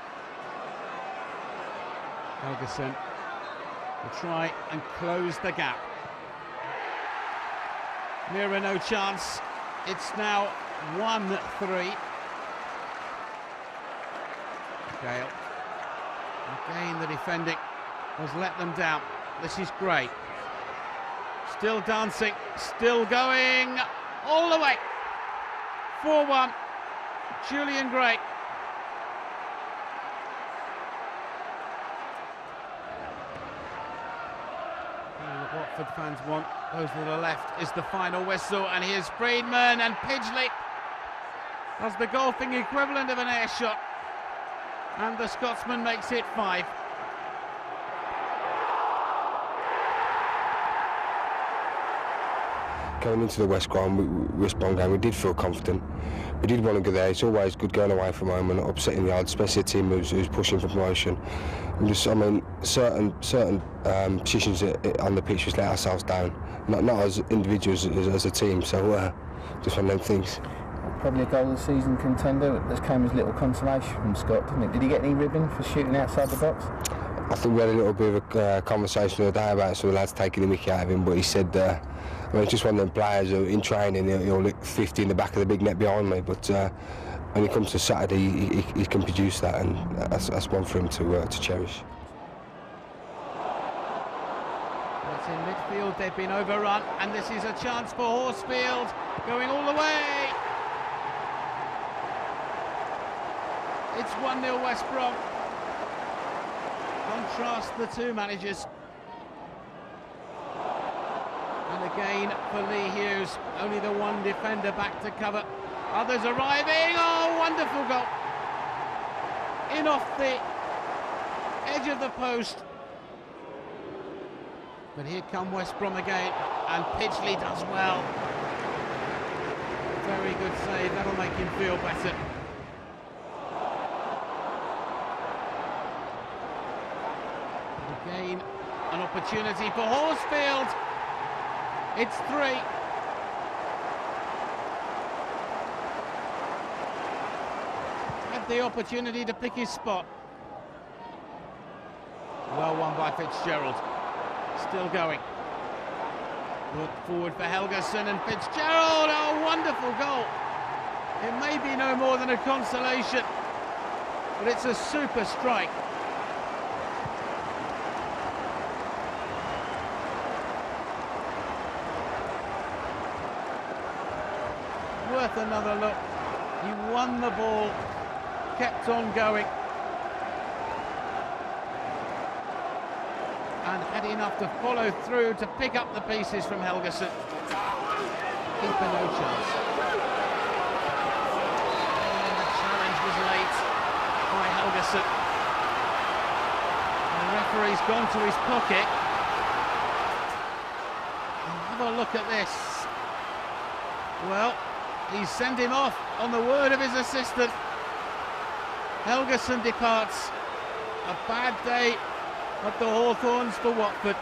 Helguson will try and close the gap. Mirror, no chance. It's now 1-3. Gale. Again, the defending has let them down. This is great. Still dancing, still going all the way. 4-1. Julian Gray. The Watford fans want, those to the left, is the final whistle, and here's Friedman, and Pidgley does the golfing equivalent of an air shot, and the Scotsman makes it 5. Going into the West Brom game, we did feel confident. We did want to go there. It's always good going away from home and upsetting the odds, especially a team who's pushing for promotion. And just, I mean, certain positions on the pitch just let ourselves down, not as individuals, as a team. So just one of them things. Probably a goal of the season contender. That came as little consolation from Scott, didn't it? Did he get any ribbon for shooting outside the box? I think we had a little bit of a conversation the other day about some of the lads taking the mickey out of him, but he said, I mean, it's just one of them players who in training, he'll look 50 in the back of the big net behind me, but when it comes to Saturday, he can produce that, and that's one for him to cherish. But in midfield, they've been overrun, and this is a chance for Horsfield, going all the way. It's 1-0 West Brom. Contrast the two managers. And again for Lee Hughes, only the one defender back to cover. Others arriving. Oh, wonderful goal. In off the edge of the post. But here come West Brom again, and Pidgley does well. Very good save, that'll make him feel better. Again, an opportunity for Horsfield. It's 3. Had the opportunity to pick his spot. Well won by Fitzgerald. Still going. Look forward for Helguson, and Fitzgerald. Oh, wonderful goal. It may be no more than a consolation, but it's a super strike. Worth another look. He won the ball, kept on going, and had enough to follow through to pick up the pieces from Helguson. Keeper no chance. And the challenge was late by Helguson. The referee's gone to his pocket. And have a look at this. Well, he's sent him off on the word of his assistant. Helguson departs. A bad day at the Hawthorns for Watford.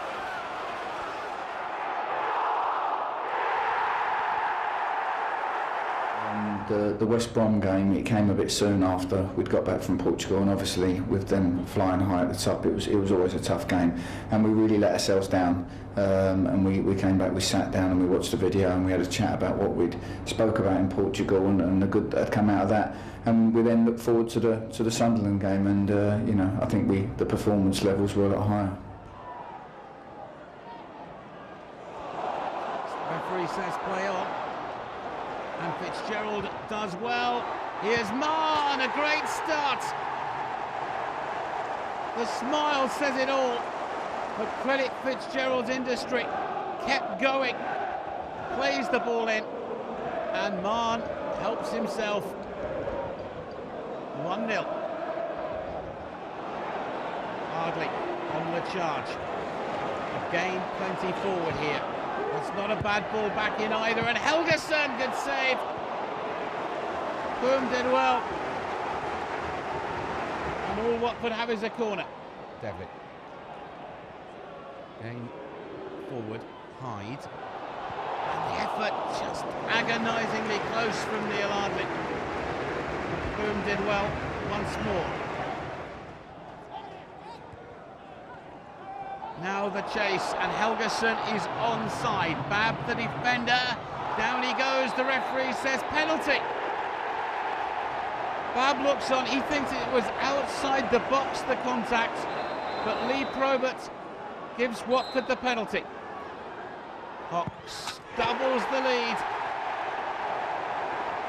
The West Brom game, it came a bit soon after we'd got back from Portugal, and obviously with them flying high at the top, it was always a tough game, and we really let ourselves down. And we came back, we sat down and we watched the video, and we had a chat about what we'd spoke about in Portugal and the good that had come out of that, and we then looked forward to the Sunderland game, and you know, I think the performance levels were a lot higher. Referee says play on. And Fitzgerald does well. Here's Marr, a great start. The smile says it all. But credit Fitzgerald's industry, kept going, plays the ball in, and Mann helps himself. 1-0. Hardly on the charge. Again, plenty forward here. That's not a bad ball back in either, and Helgeson, good save. Boom did well. And all Watford have is a corner. Devlin. Again, forward, Hyde. And the effort just agonisingly close from Neil Ardley. Boom did well once more. Now the chase, and Helgeson is onside. Babb, the defender, down he goes. The referee says penalty. Babb looks on, he thinks it was outside the box, the contact, but Lee Probert gives Watford the penalty. Cox doubles the lead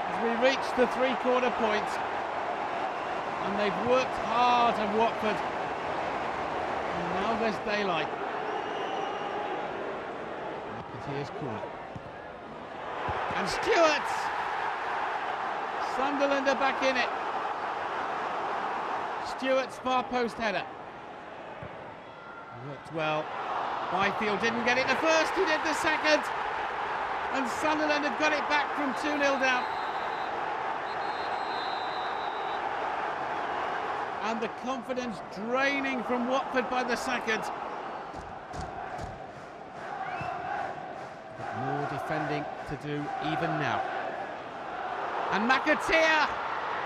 as we reach the three-quarter point, and they've worked hard at Watford, and now there's daylight. McAteer's corner, and Stewart. Sunderland are back in it. Stewart's far post header. Worked well. Byfield didn't get it the first, he did the second. And Sunderland have got it back from 2-0 down. And the confidence draining from Watford by the second. But more defending to do even now. And McAteer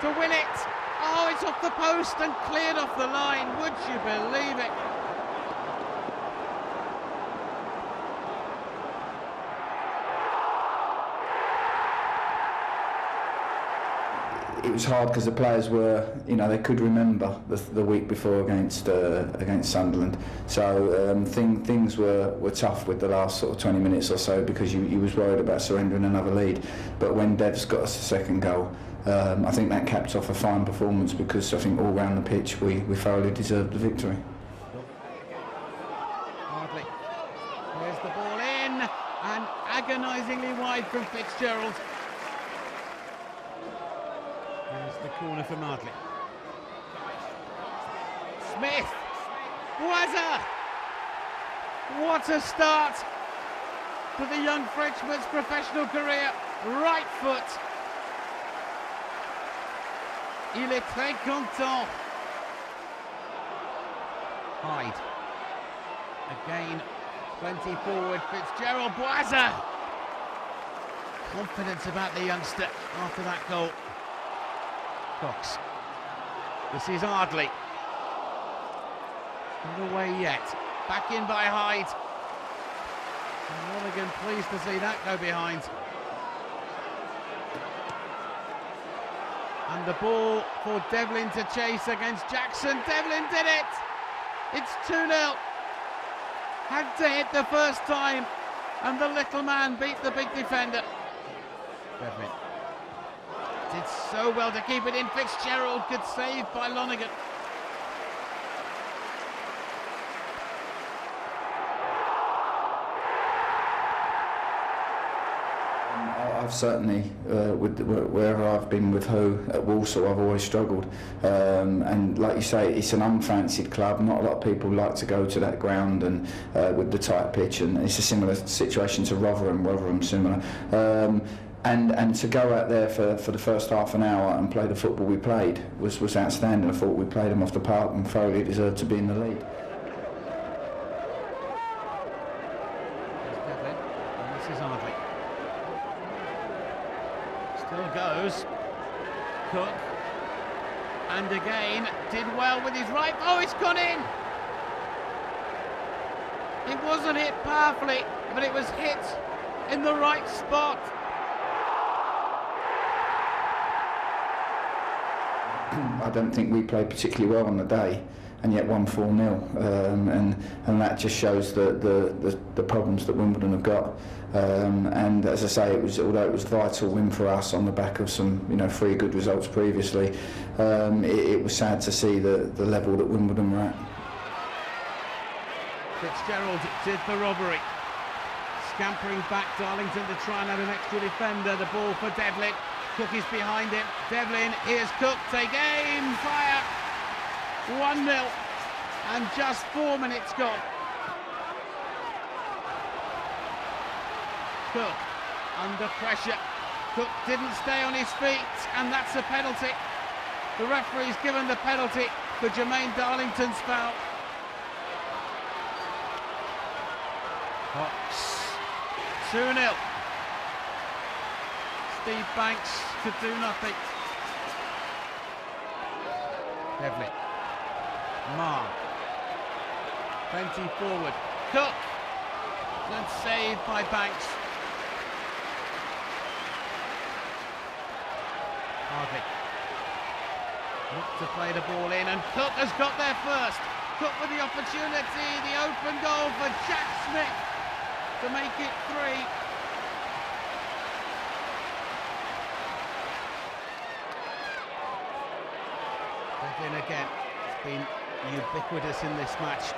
to win it. Oh, it's off the post and cleared off the line. Would you believe it? It was hard because the players were, they could remember the week before against Sunderland. So things were tough with the last sort of 20 minutes or so, because you was worried about surrendering another lead. But when Dev's got us a second goal, I think that capped off a fine performance, because I think all round the pitch we thoroughly deserved the victory. Hardly. There's the ball in, and agonisingly wide from Fitzgerald. There's the corner from Ardley. Smith! Wazza! What a start to the young Frenchman's professional career. Right foot. Il est très content. Hyde. Again, plenty forward. Fitzgerald. Wazza! Confidence about the youngster after that goal. Cox. This is Ardley. Not away yet. Back in by Hyde. And Monaghan pleased to see that go behind. And the ball for Devlin to chase against Jackson. Devlin did it! It's 2-0. Had to hit the first time, and the little man beat the big defender. Devlin did so well to keep it in. Fitzgerald, good save by Lonergan. I've certainly, wherever I've been with who at Walsall, I've always struggled. And like you say, it's an unfancied club. Not a lot of people like to go to that ground, and with the tight pitch. And it's a similar situation to Rotherham similar. And to go out there for the first half an hour and play the football we played was outstanding. I thought we played them off the park and thoroughly deserved to be in the lead. Devlin, and this is Ardley. Still goes. Cook. And again, did well with his right. Oh, it's gone in! It wasn't hit powerfully, but it was hit in the right spot. I don't think we played particularly well on the day, and yet won 4-0, and that just shows the problems that Wimbledon have got. And as I say, although it was a vital win for us on the back of some 3 good results previously, it was sad to see the level that Wimbledon were at. Fitzgerald did the robbery. Scampering back, Darlington to try and have an extra defender. The ball for Devlin. Cook is behind him. Devlin, here's Cook. Take aim, fire. 1-0 and just 4 minutes gone. Cook under pressure. Cook didn't stay on his feet, and that's a penalty. The referee's given the penalty for Jermaine Darlington's foul. Fox, 2-0. Steve Banks could do nothing. Devlin, Marr, plenty forward. Cook, good save by Banks. Hardly. Look to play the ball in, and Cook has got there first. Cook with the opportunity, the open goal for Jack Smith to make it 3. Devlin again, it's been ubiquitous in this match.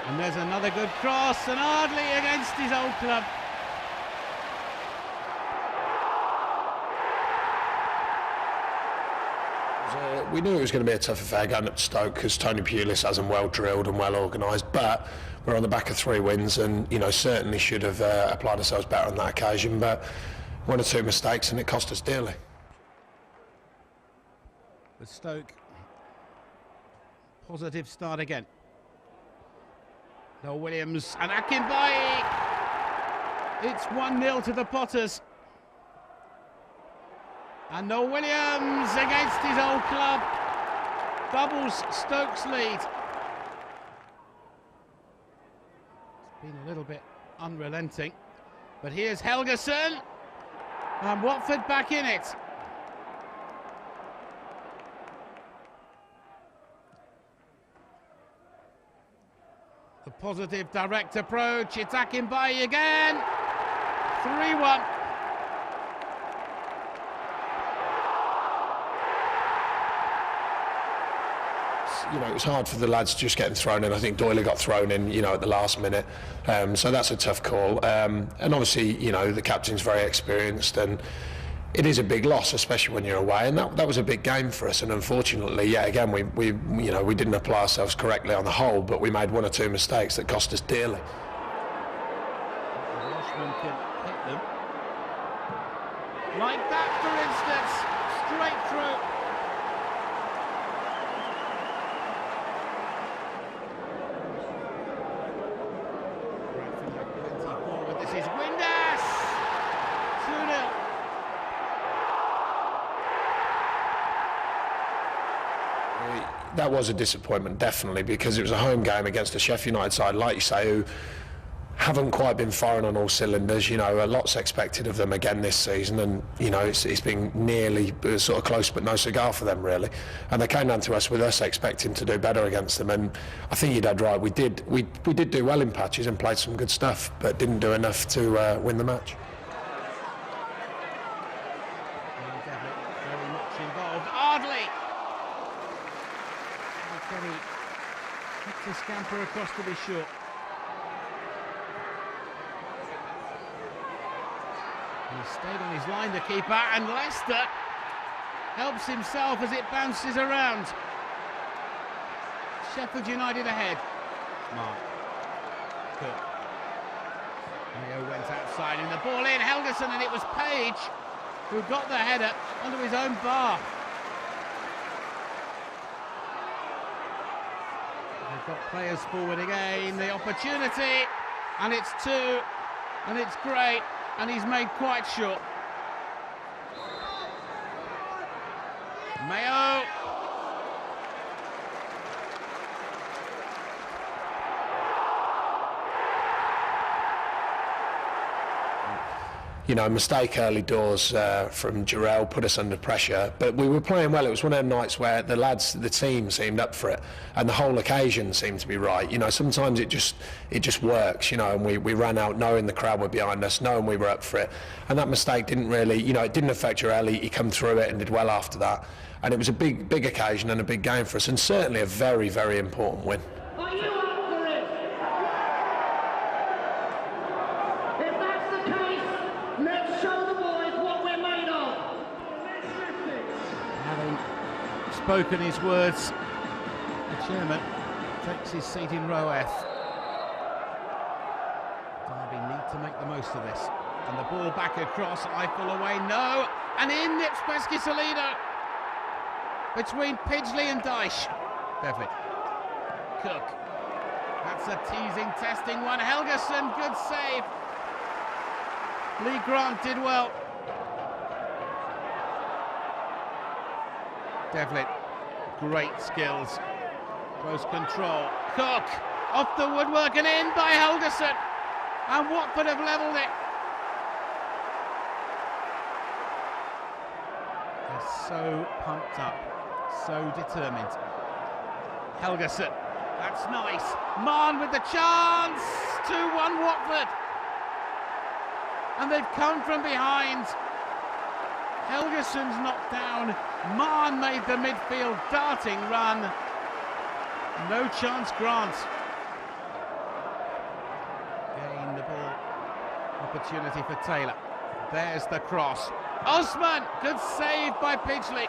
And there's another good cross, and Ardley against his old club. We knew it was going to be a tough affair going up to Stoke because Tony Pulis has them well drilled and well organised, but we're on the back of 3 wins and, you know, certainly should have applied ourselves better on that occasion, but 1 or 2 mistakes and it cost us dearly. With Stoke, positive start again. Noel Williams and Akinbaye. It's 1-0 to the Potters. And Noel Williams against his old club doubles Stoke's lead. It's been a little bit unrelenting, but here's Helgeson and Watford back in it. The positive direct approach, it's Akinbaye again. 3-1. You know, it was hard for the lads just getting thrown in. I think Doyle got thrown in, you know, at the last minute. So that's a tough call. And obviously, you know, the captain's very experienced and it is a big loss, especially when you're away. And that was a big game for us. And unfortunately, yeah, again, we you know, we didn't apply ourselves correctly on the whole, but we made 1 or 2 mistakes that cost us dearly. Welshman can hit them. Like that, for instance, straight through. This is Windass! 2-0. That was a disappointment, definitely, because it was a home game against a Sheffield United side, like you say, who haven't quite been firing on all cylinders. You know, a lot's expected of them again this season, and you know, it's been nearly sort of close but no cigar for them, really. And they came down to us with us expecting to do better against them, and I think you're dead right. We did do well in patches and played some good stuff, but didn't do enough to win the match. Very much involved. Ardley. Kenny had to scamper across to be short. He stayed on his line, the keeper, and Leicester helps himself as it bounces around. Sheffield United ahead. Mark. Good. Mayo went outside and the ball in. Helgeson, and it was Page who got the header under his own bar. They've got players forward again. The opportunity, and it's 2, and it's great. And he's made quite short. Mayo. You know, mistake early doors from Jarrell put us under pressure, but we were playing well. It was one of them nights where the lads, the team seemed up for it, and the whole occasion seemed to be right. You know, sometimes it just works, you know, and we ran out knowing the crowd were behind us, knowing we were up for it, and that mistake didn't really, you know, it didn't affect Jarrell. He come through it and did well after that, and it was a big occasion and a big game for us, and certainly a very, very important win. spoken his words. The chairman takes his seat in row F. Derby need to make the most of this. And the ball back across, Eiffel away, no, and in nips Pesky-Salido. Between Pidgley and Dyche. Devlin. Cook. That's a teasing, testing one. Helgeson, good save. Lee Grant did well. Devlin, great skills. Close control. Cook, off the woodwork and in by Helgeson. And Watford have levelled it. They're so pumped up, so determined. Helgeson, that's nice. Mann with the chance. 2-1 Watford. And they've come from behind. Helgeson's knocked down. Mann made the midfield darting run. No chance Grant. Gain the ball. Opportunity for Taylor. There's the cross. Osman, good save by Pidgley.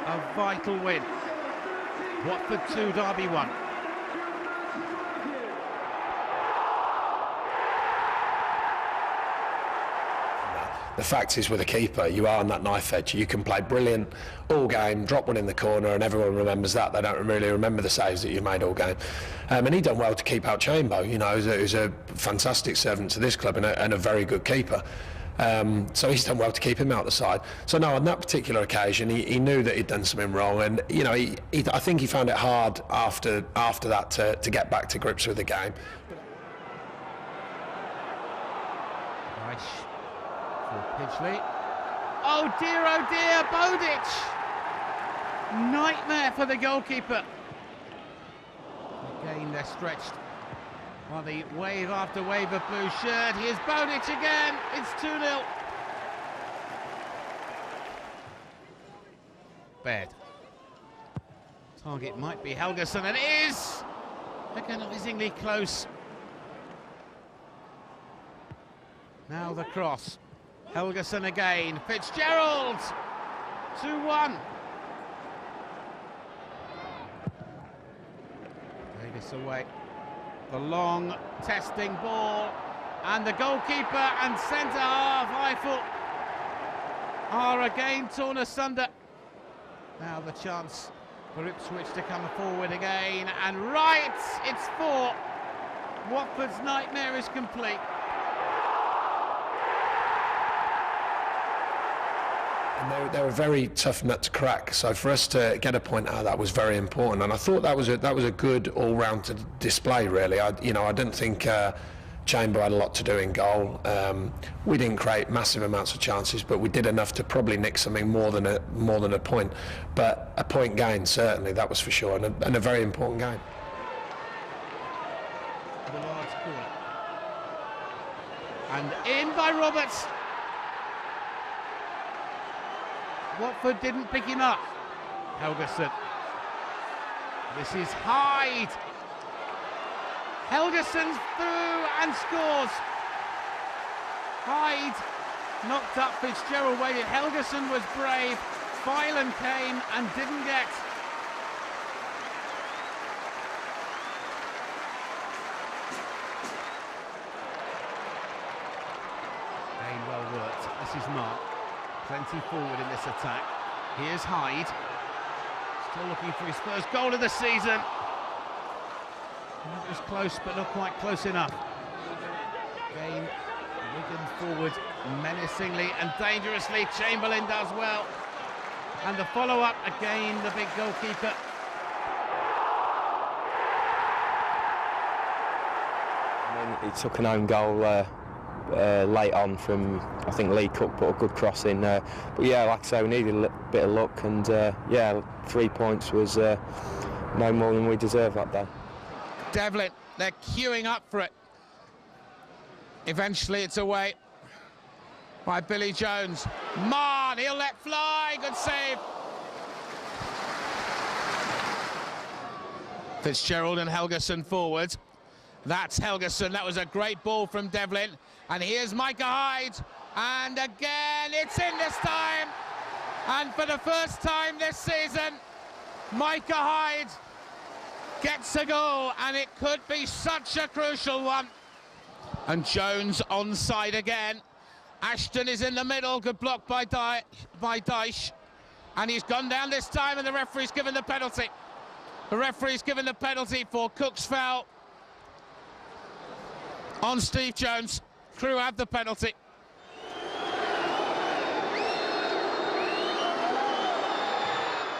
A vital win. Watford 2, Derby 1. The fact is, with a keeper, you are on that knife edge. You can play brilliant all game, drop one in the corner, and everyone remembers that. They don't really remember the saves that you made all game. And he done well to keep out Chambo. You know, he's a fantastic servant to this club and a very good keeper. So he's done well to keep him out the side. So no, on that particular occasion, he knew that he'd done something wrong, and you know, I think he found it hard after that to get back to grips with the game. For Pidgley. Oh dear, Bodic! Nightmare for the goalkeeper. Again, they're stretched by the wave after wave of blue shirt. Here's Bodic again. It's 2-0. Baird. Target might be Helgeson, and it is agonisingly close. Now the cross. Helgeson again. Fitzgerald. 2-1. Davis away. The long testing ball. And the goalkeeper and centre half, Eiffel, are again torn asunder. Now the chance for Ipswich to come forward again. And right, it's 4. Watford's nightmare is complete. And they were a very tough nut to crack. So for us to get a point out of that was very important. And I thought that was a good all-round display, really. I didn't think Chamber had a lot to do in goal. We didn't create massive amounts of chances, but we did enough to probably nick something more than a point. But a point gain, certainly, that was for sure, and a very important game. The large corner. And in by Roberts. Watford didn't pick him up. Helgeson. This is Hyde. Helgeson's through and scores. Hyde knocked up, Fitzgerald waited. Helgeson was brave. Phelan came and didn't get. Game well worked. This is Mark. Plenty forward in this attack. Here's Hyde. Still looking for his first goal of the season. That was close, but not quite close enough. Again, Wigan forward menacingly and dangerously. Chamberlain does well. And the follow-up, again, the big goalkeeper. I mean, he took an own goal late on from, I think Lee Cook put a good cross in. But yeah, like I say, we needed a bit of luck, and yeah, 3 points was no more than we deserved that day. Devlin, they're queuing up for it. Eventually it's away by Billy Jones. Mann, he'll let fly, good save. Fitzgerald and Helgeson forward. That's Helgeson, that was a great ball from Devlin. And here's Micah Hyde, And again, it's in this time. And for the first time this season, Micah Hyde gets a goal, and it could be such a crucial one. And Jones onside again. Ashton is in the middle, good block by Dyche. And he's gone down this time, and the referee's given the penalty. The referee's given the penalty for Cook's foul on Steve Jones. Crew have the penalty.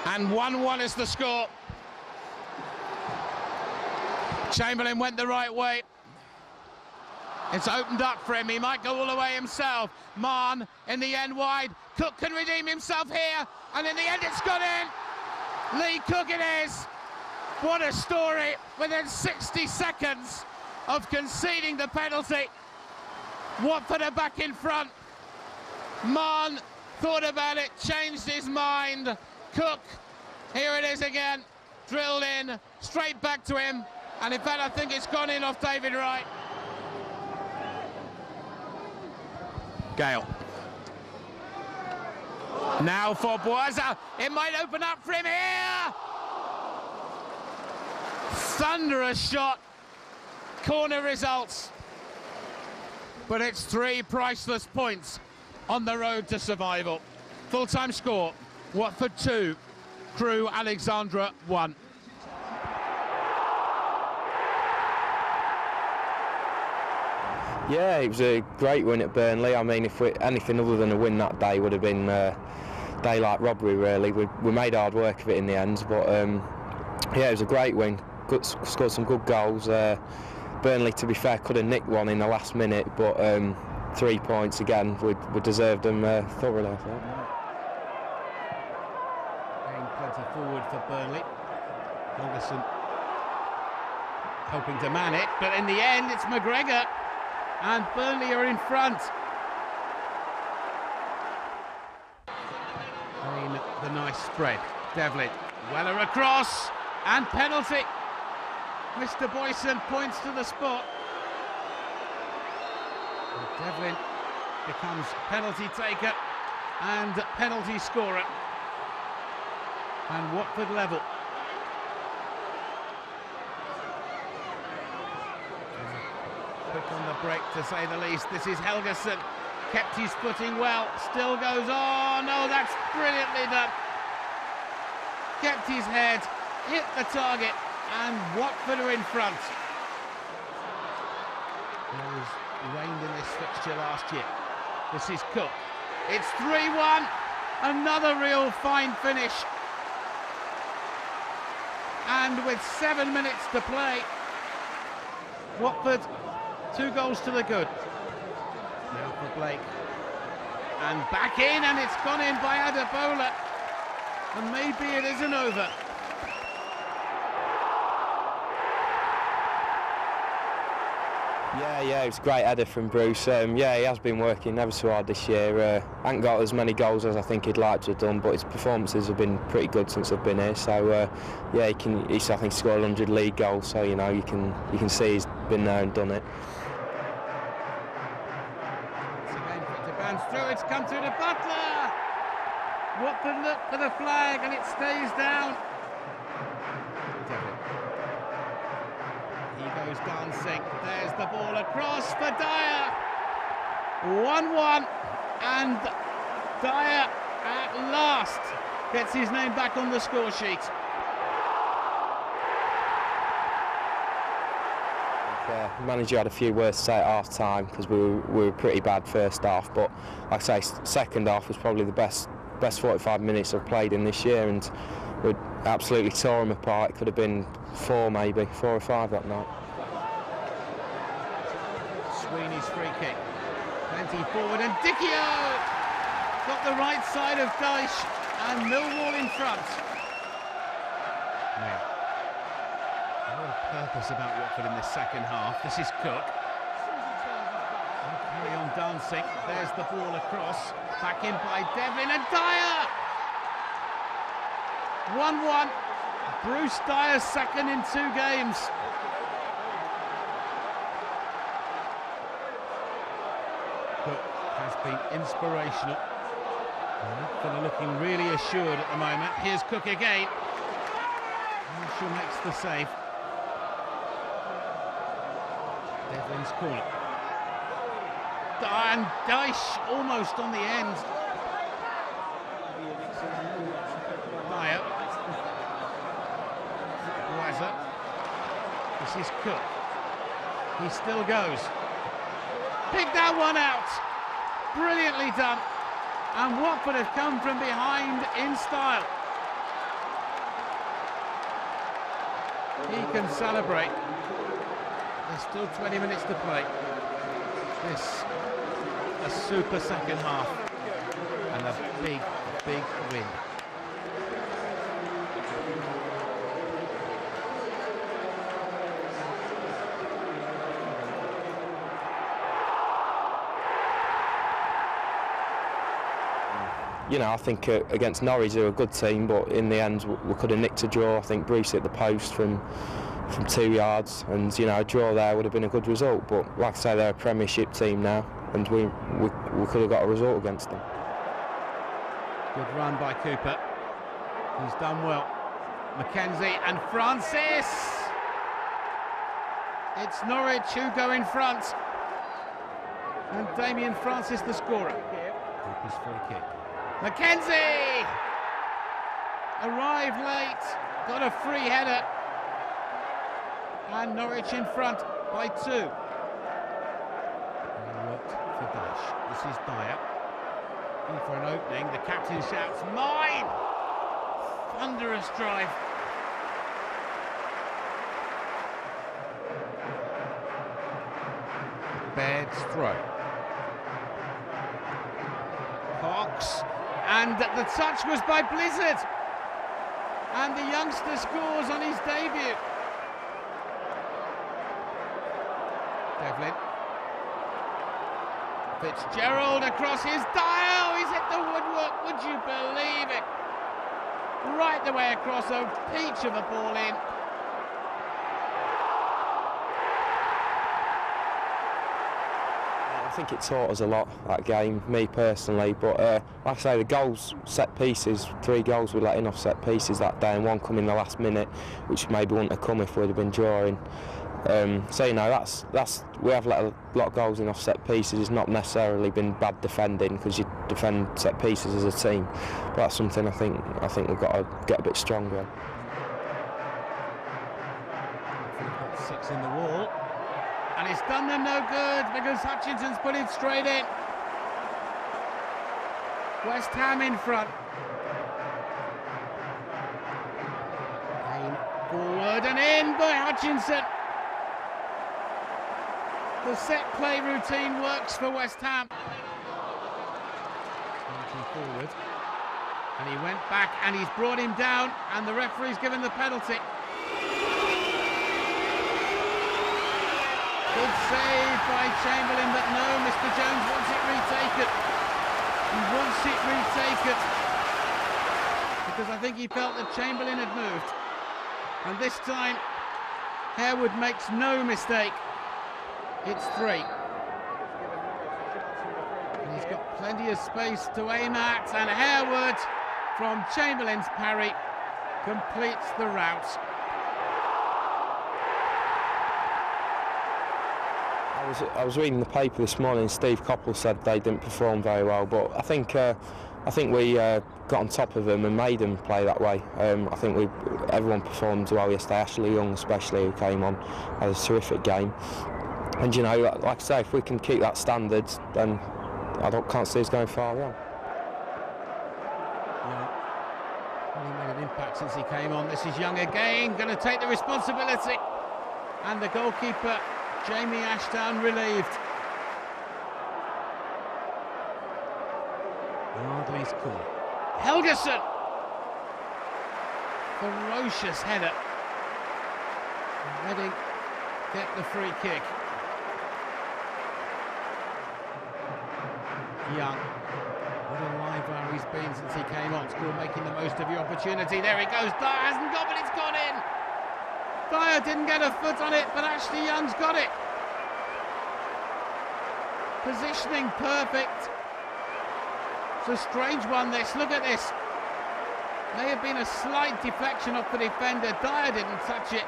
And 1-1 is the score. Chamberlain went the right way. It's opened up for him. He might go all the way himself. Mann in the end wide. Cook can redeem himself here. And in the end it's gone in. Lee Cook it is. What a story. Within 60 seconds of conceding the penalty, Watford are back in front. Mann thought about it, changed his mind. Cook, here it is again, drilled in, straight back to him. And in fact, I think it's gone in off David Wright. Gale. Now for Boisa. It might open up for him here. Thunderous shot. Corner results. But it's 3 priceless points on the road to survival. Full-time score, Watford 2, Crewe Alexandra 1. Yeah, it was a great win at Burnley. I mean, if anything other than a win that day would have been daylight robbery, really. We made hard work of it in the end, but yeah, it was a great win. Scored some good goals. Burnley, to be fair, could have nicked one in the last minute, but 3 points again, we deserved them thoroughly, I thought. Going plenty forward for Burnley. Ferguson hoping to man it, but in the end it's McGregor, and Burnley are in front. The nice spread. Devlin, Weller across, and penalty. Mr. Boyson points to the spot. And Devlin becomes penalty taker and penalty scorer. And Watford level. Quick on the break, to say the least. This is Helgeson. Kept his footing well. Still goes on. Oh, that's brilliantly done. Kept his head, hit the target, and Watford are in front. There was rained in this fixture last year. This is Cook. It's 3-1. Another real fine finish. And with 7 minutes to play, Watford 2 goals to the good. Now for Blake. And back in, and it's gone in by Adebola. And maybe it isn't over. Yeah, it was a great header from Bruce. Yeah, he has been working ever so hard this year. Hasn't got as many goals as I think he'd like to have done, but his performances have been pretty good since I've been here. So yeah, he's I think scored 100 league goals. So you know you can see he's been there and done it. It's again to bounce through. It's come through to Butler. Watford look for the flag, and it stays down. He goes dancing. There's the ball across for Dyer. 1-1, and Dyer at last gets his name back on the score sheet. The manager had a few words to say at half time because we were pretty bad first half, but like I say, second half was probably the best 45 minutes I've played in this year, and we absolutely tore them apart. It could have been 4 or 5 that night. Sweeney's free kick. Plenty forward, and Dicchio got the right side of Dyche, and Millwall in front. Now, no purpose about Watford in this second half. This is Cook. Carry on dancing. There's the ball across. Back in by Devlin, and Dyer! 1-1. Bruce Dyer's second in 2 games. Cook has been inspirational. Watford looking really assured at the moment. Here's Cook again. Marshall makes the save. Devlin's corner. And Dyche almost on the end. Dyer. Weiser. This is Cook. He still goes. Pick that one out. Brilliantly done. And Watford have come from behind in style. He can celebrate. There's still 20 minutes to play. This, a super second half. And a big, big win. You know, I think against Norwich they're a good team, but in the end we could have nicked a draw. I think Bruce hit the post from 2 yards, and you know, a draw there would have been a good result. But like I say, they're a Premiership team now, and we could have got a result against them. Good run by Cooper. He's done well. Mackenzie and Francis. It's Norwich who go in front, and Damien Francis the scorer. Cooper's free kick. Mackenzie arrived late, got a free header, and Norwich in front by 2. And he worked for Dyche. This is Dyer. In for an opening, the captain shouts, "Mine!" Thunderous drive. Baird's throw. Cox. And the touch was by Blizzard, and the youngster scores on his debut. Devlin. Fitzgerald across his dial. He's hit the woodwork. Would you believe it? Right the way across, a peach of a ball in. I think it taught us a lot, that game, me personally, but like I say, the goals, set pieces, 3 goals we let in off set pieces that day, and 1 come in the last minute, which maybe wouldn't have come if we'd have been drawing. So you know, that's we have let a lot of goals in off set pieces. It's not necessarily been bad defending, because you defend set pieces as a team, but that's something I think we've got to get a bit stronger. We've got 6 in the wall. And it's done them no good, because Hutchinson's put it straight in. West Ham in front. Kane forward and in by Hutchinson. The set play routine works for West Ham. Forward. And he went back and he's brought him down, and the referee's given the penalty. Good save by Chamberlain, but no, Mr. Jones wants it retaken. He wants it retaken, because I think he felt that Chamberlain had moved. And this time, Harewood makes no mistake. It's 3. And he's got plenty of space to aim at, and Harewood, from Chamberlain's parry, completes the rout. I was reading the paper this morning. Steve Coppell said they didn't perform very well, but I think we got on top of them and made them play that way. I think everyone performed well yesterday. Ashley Young especially, who came on, had a terrific game. And you know, like I say, if we can keep that standard, then I can't see us going far wrong. Well, he made an impact since he came on. This is Young again, going to take the responsibility, and the goalkeeper, Jamie Ashdown, relieved. Yardley's call. Helgeson! Ferocious header. Reading get the free kick. Young. What a live wire he's been since he came on. Still making the most of your opportunity. There he goes. Dyer hasn't got, but it's gone in. Dyer didn't get a foot on it, but Ashley Young's got it. Positioning perfect. It's a strange one, this. Look at this. May have been a slight deflection off the defender. Dyer didn't touch it.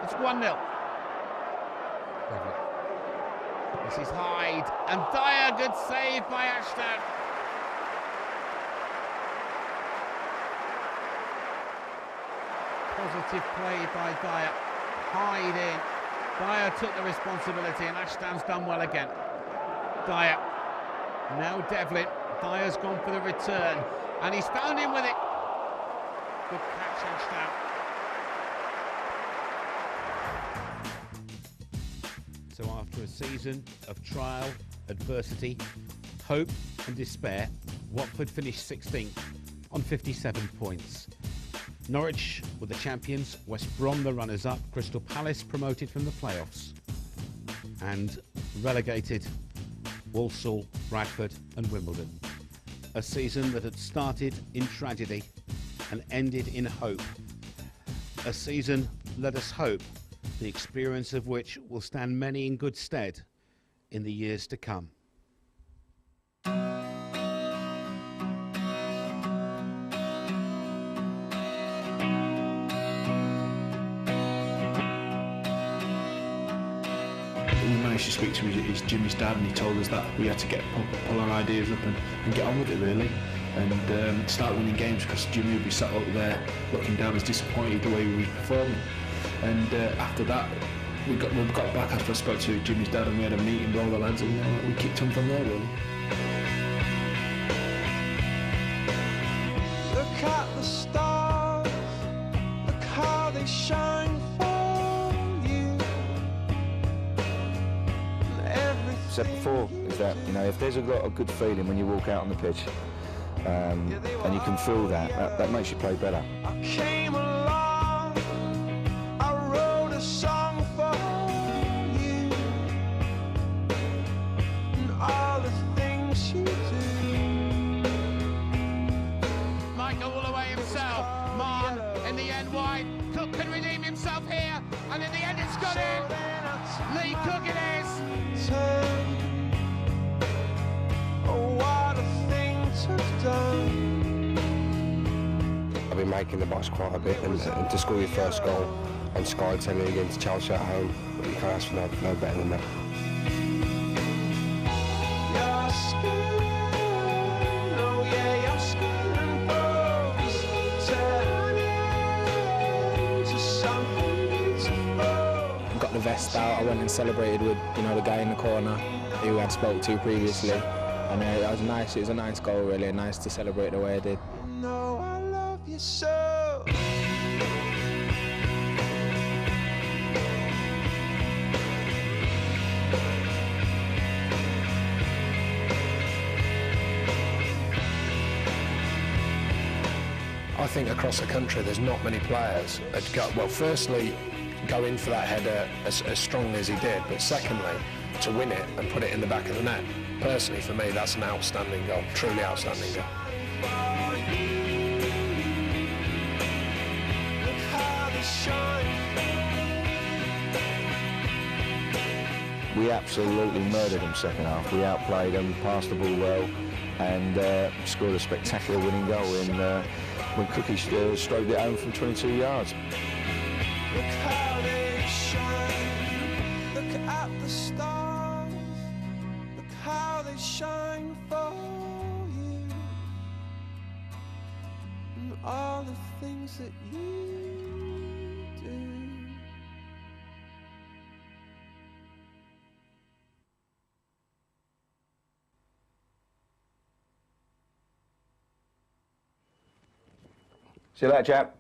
It's 1-0. This is Hyde. And Dyer, good save by Ashdown. Positive play by Dyer. Hyde in. Dyer took the responsibility and Ashdown's done well again. Dyer. Now Devlin. Dyer's gone for the return. And he's found him with it. Good catch, Ashdown. So after a season of trial, adversity, hope and despair, Watford finished 16th on 57 points. Norwich were the champions, West Brom the runners-up, Crystal Palace promoted from the playoffs. And relegated Walsall, Bradford and Wimbledon. A season that had started in tragedy and ended in hope. A season, let us hope, the experience of which will stand many in good stead in the years to come. We managed to speak to his Jimmy's dad, and he told us that we had to pull our ideas up and get on with it really, and start winning games, because Jimmy would be sat up there looking down as disappointed the way we were performing. And after that, we got back after I spoke to Jimmy's dad, and we had a meeting with all the lads, and we kicked on from there really. Look at the stars, look how they shine for you. Said before is that, you know, if there's a lot of good feeling when you walk out on the pitch, and you can feel that makes you play better. I came along, I wrote a song for you, and all the things you do. Might go all the way himself. Mann in the end wide. Cook can redeem himself here, and in the end it's got in. Lee Cook it is. Oh, what a thing to have done. I've been making the box quite a bit, and to score your first goal on Sky Telly against Chelsea at home, you can't ask for no better than that. Your skin, oh yeah, your skin and bones turn into something beautiful. Got the vest out, I went and celebrated with, you know, the guy in the corner who I'd spoke to previously, and it was nice. It was a nice goal, really, nice to celebrate the way I did. No, I love you so. I think across the country there's not many players that firstly go in for that header as strongly as he did, but secondly to win it and put it in the back of the net. Personally, for me, that's an outstanding goal, truly outstanding goal. We absolutely murdered them second half. We outplayed them, passed the ball well, and scored a spectacular winning goal when Cookie strode it home from 22 yards. Look how they shine. Look at the stars. Look how they shine for you. And all the things that you do. See you later, chap.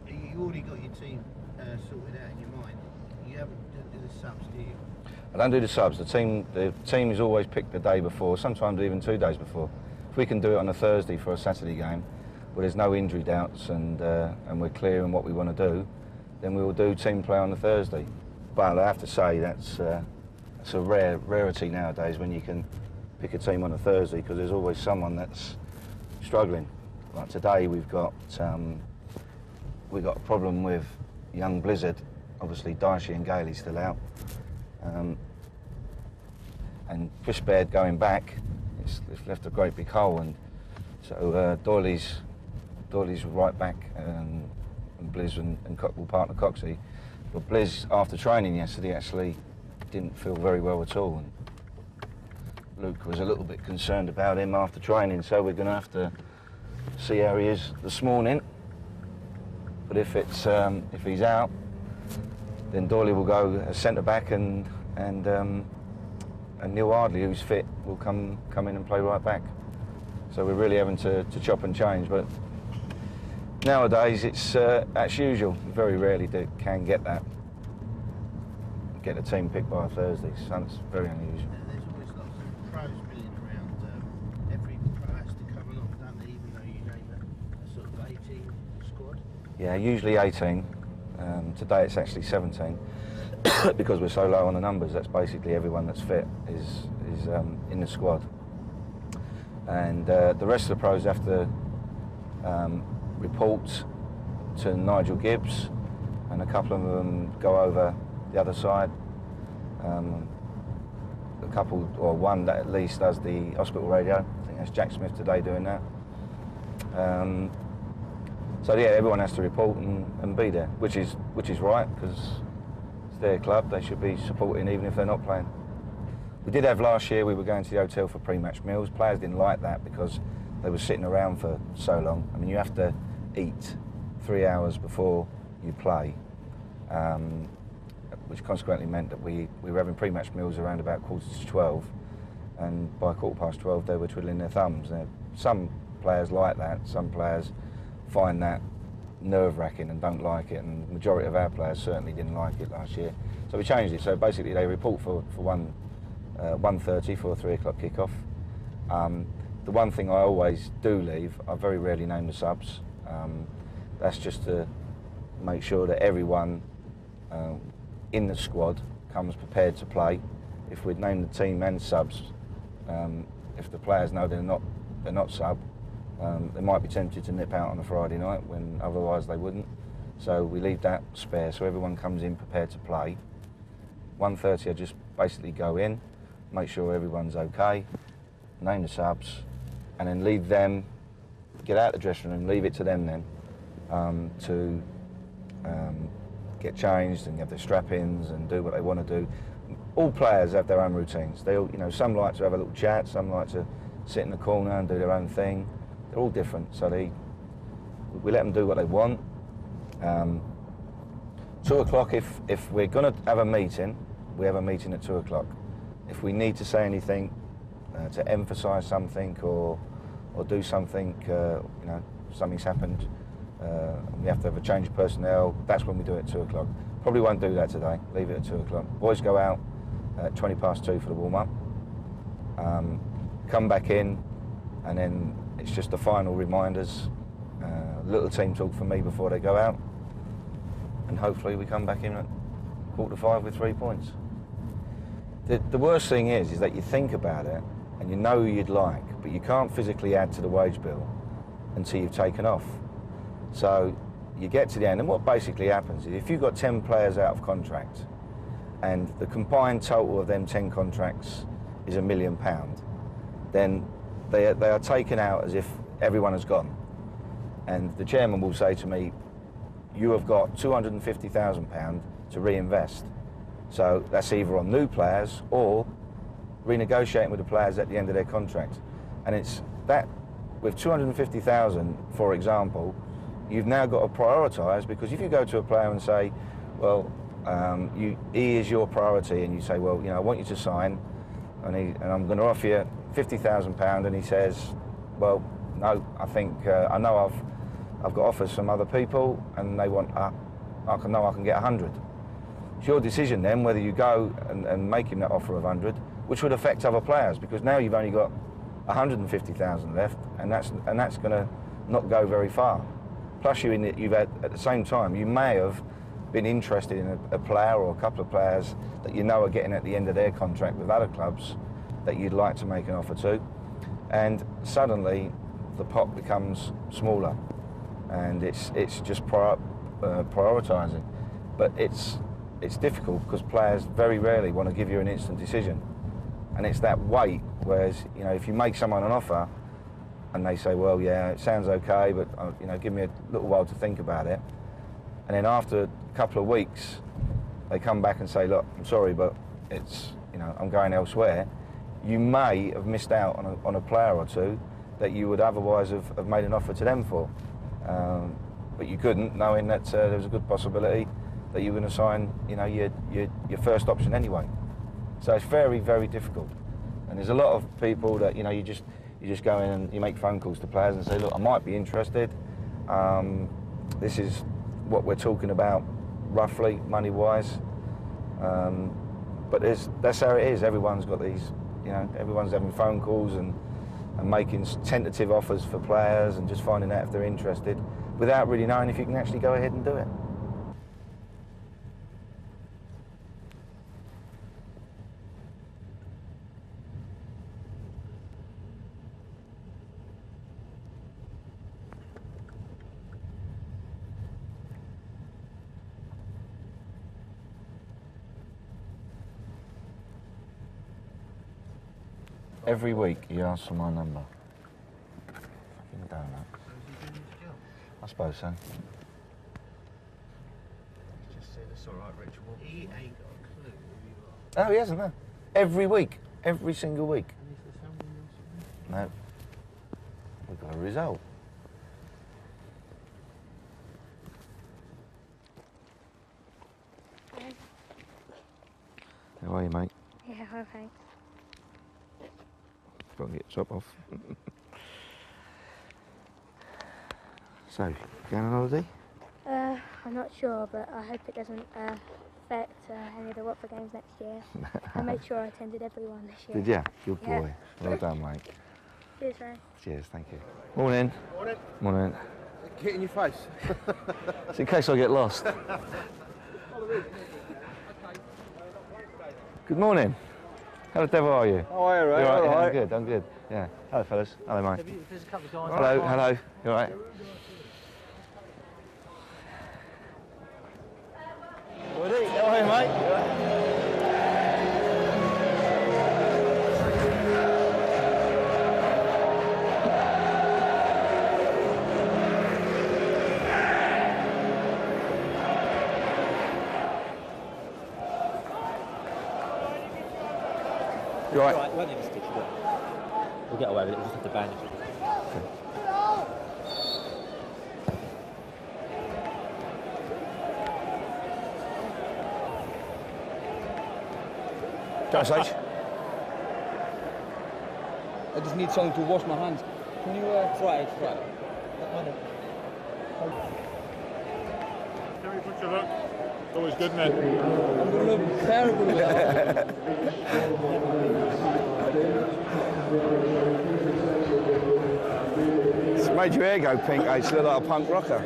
You already got your team sorted out in your mind. You haven't do the subs, do you? I don't do the subs. The team is always picked the day before, sometimes even 2 days before. If we can do it on a Thursday for a Saturday game, where there's no injury doubts and we're clear in what we want to do, then we will do team play on the Thursday. But I have to say that's a rarity nowadays when you can pick a team on a Thursday, because there's always someone that's struggling. Like today we've got a problem with young Blizzard. Obviously Dicey and Gailey's still out. And Chris Baird going back, it's left a great big hole, and so Doyley's right back, and Blizz and partner Coxey. But Blizz, after training yesterday, actually didn't feel very well at all, and Luke was a little bit concerned about him after training, so we're going to have to see how he is this morning. But if he's out, then Doyley will go as centre back, and Neil Ardley, who's fit, will come in and play right back. So we're really having to chop and change. But nowadays it's as usual. Very rarely can get a team picked by a Thursday. So it's very unusual. There's always lots of pros milling around. Every pro has to come along, don't they? Even though you name a sort of 18 squad. Yeah, usually 18. Today it's actually 17 because we're so low on the numbers. That's basically everyone that's fit is in the squad, and the rest of the pros have to report to Nigel Gibbs, and a couple of them go over the other side. A couple, or one that at least does the hospital radio. I think that's Jack Smith today doing that. So yeah, everyone has to report and be there, which is right, because it's their club. They should be supporting even if they're not playing. We did have last year, we were going to the hotel for pre-match meals. Players didn't like that because they were sitting around for so long. I mean, you have to eat 3 hours before you play, which consequently meant that we were having pre-match meals around about 11:45, and by 12:15 they were twiddling their thumbs. Now, some players like that, some players find that nerve-wracking and don't like it, and the majority of our players certainly didn't like it last year. So we changed it. So basically they report for 1:30 for a 3 o'clock kickoff. The one thing I always do leave, I very rarely name the subs. That's just to make sure that everyone in the squad comes prepared to play. If we'd named the team and subs, if the players know they're not sub, they might be tempted to nip out on a Friday night when otherwise they wouldn't. So we leave that spare so everyone comes in prepared to play. 1:30 I just basically go in, make sure everyone's okay, name the subs, and then leave them, get out the dressing room, leave it to them then to get changed and get their strap-ins and do what they want to do. All players have their own routines. They all, some like to have a little chat, some like to sit in the corner and do their own thing. They're all different, so we let them do what they want. 2 o'clock, if we're going to have a meeting, we have a meeting at 2 o'clock. If we need to say anything, to emphasise something or do something, something's happened, we have to have a change of personnel, that's when we do it at 2 o'clock. Probably won't do that today, leave it at 2 o'clock. Boys go out at 2:20 for the warm-up, come back in, and then it's just the final reminders, little team talk for me before they go out, and hopefully we come back in at 4:45 with 3 points. The worst thing is that you think about it and you know who you'd like, but you can't physically add to the wage bill until you've taken off. So you get to the end, and what basically happens is if you've got 10 players out of contract and the combined total of them 10 contracts is £1 million, then they are taken out as if everyone has gone. And the chairman will say to me, you have got £250,000 to reinvest. So that's either on new players or renegotiating with the players at the end of their contract. And it's that, with 250,000, for example, you've now got to prioritise, because if you go to a player and say, well, he is your priority, and you say, well, I want you to sign and I'm going to offer you £50,000, and he says, well, no, I think I know I've got offers from other people, and they want I can get 100. It's your decision then whether you go and make him that offer of 100, which would affect other players, because now you've only got 150,000 left, and that's going to not go very far. Plus, you've had, at the same time, you may have been interested in a player or a couple of players that you know are getting at the end of their contract with other clubs that you'd like to make an offer to, and suddenly the pot becomes smaller, and it's just prioritising. But it's difficult because players very rarely want to give you an instant decision, and it's that wait. Whereas, you know, if you make someone an offer and they say, well, yeah, it sounds okay, but you know, give me a little while to think about it, and then after a couple of weeks they come back and say, look, I'm sorry, but it's, you know, I'm going elsewhere, you may have missed out on a player or two that you would otherwise have made an offer to them for. But you couldn't, knowing that there was a good possibility that you were going to sign, you know, your first option anyway. So it's very, very difficult. And there's a lot of people that, you know, you just go in and you make phone calls to players and say, look, I might be interested. This is what we're talking about, roughly, money-wise. But that's how it is. Everyone's got these, you know, everyone's having phone calls and making tentative offers for players and just finding out if they're interested without really knowing if you can actually go ahead and do it. Every week he asks for my number. Fucking donut. I suppose so. He's just said it's all right, Rich. Well, he ain't got a clue who you are. Oh, he hasn't, no. Every week. Every single week. And is there someone else? No. We've got a result. How are you, mate? Yeah, well, thanks. Got to get top off. So, going on holiday? I'm not sure, but I hope it doesn't affect any of the Watford games next year. I made sure I attended every one this year. Did you? Good Yeah. boy. Well done, mate. Cheers, Ray. Cheers, thank you. Morning. Morning. Morning. Get in your face. It's in case I get lost. Good morning. How the devil are you? How are you, Ray? You all right? All Yeah, right. I'm good, I'm good. Yeah. Hello, fellas. Hello, mate. There's a couple of guys. Hello, hello. You all right? Woody, how are you, mate? You all right? You all right? Right, won't need a stitch, but we'll get away with it. We'll just have to bandage it. Go, Sage. I just need something to wash my hands. Can you Try it. Terry, put your look. It's always good, isn't it? I'm going to look terrible without It's made your hair go pink, eh? You look like a punk rocker.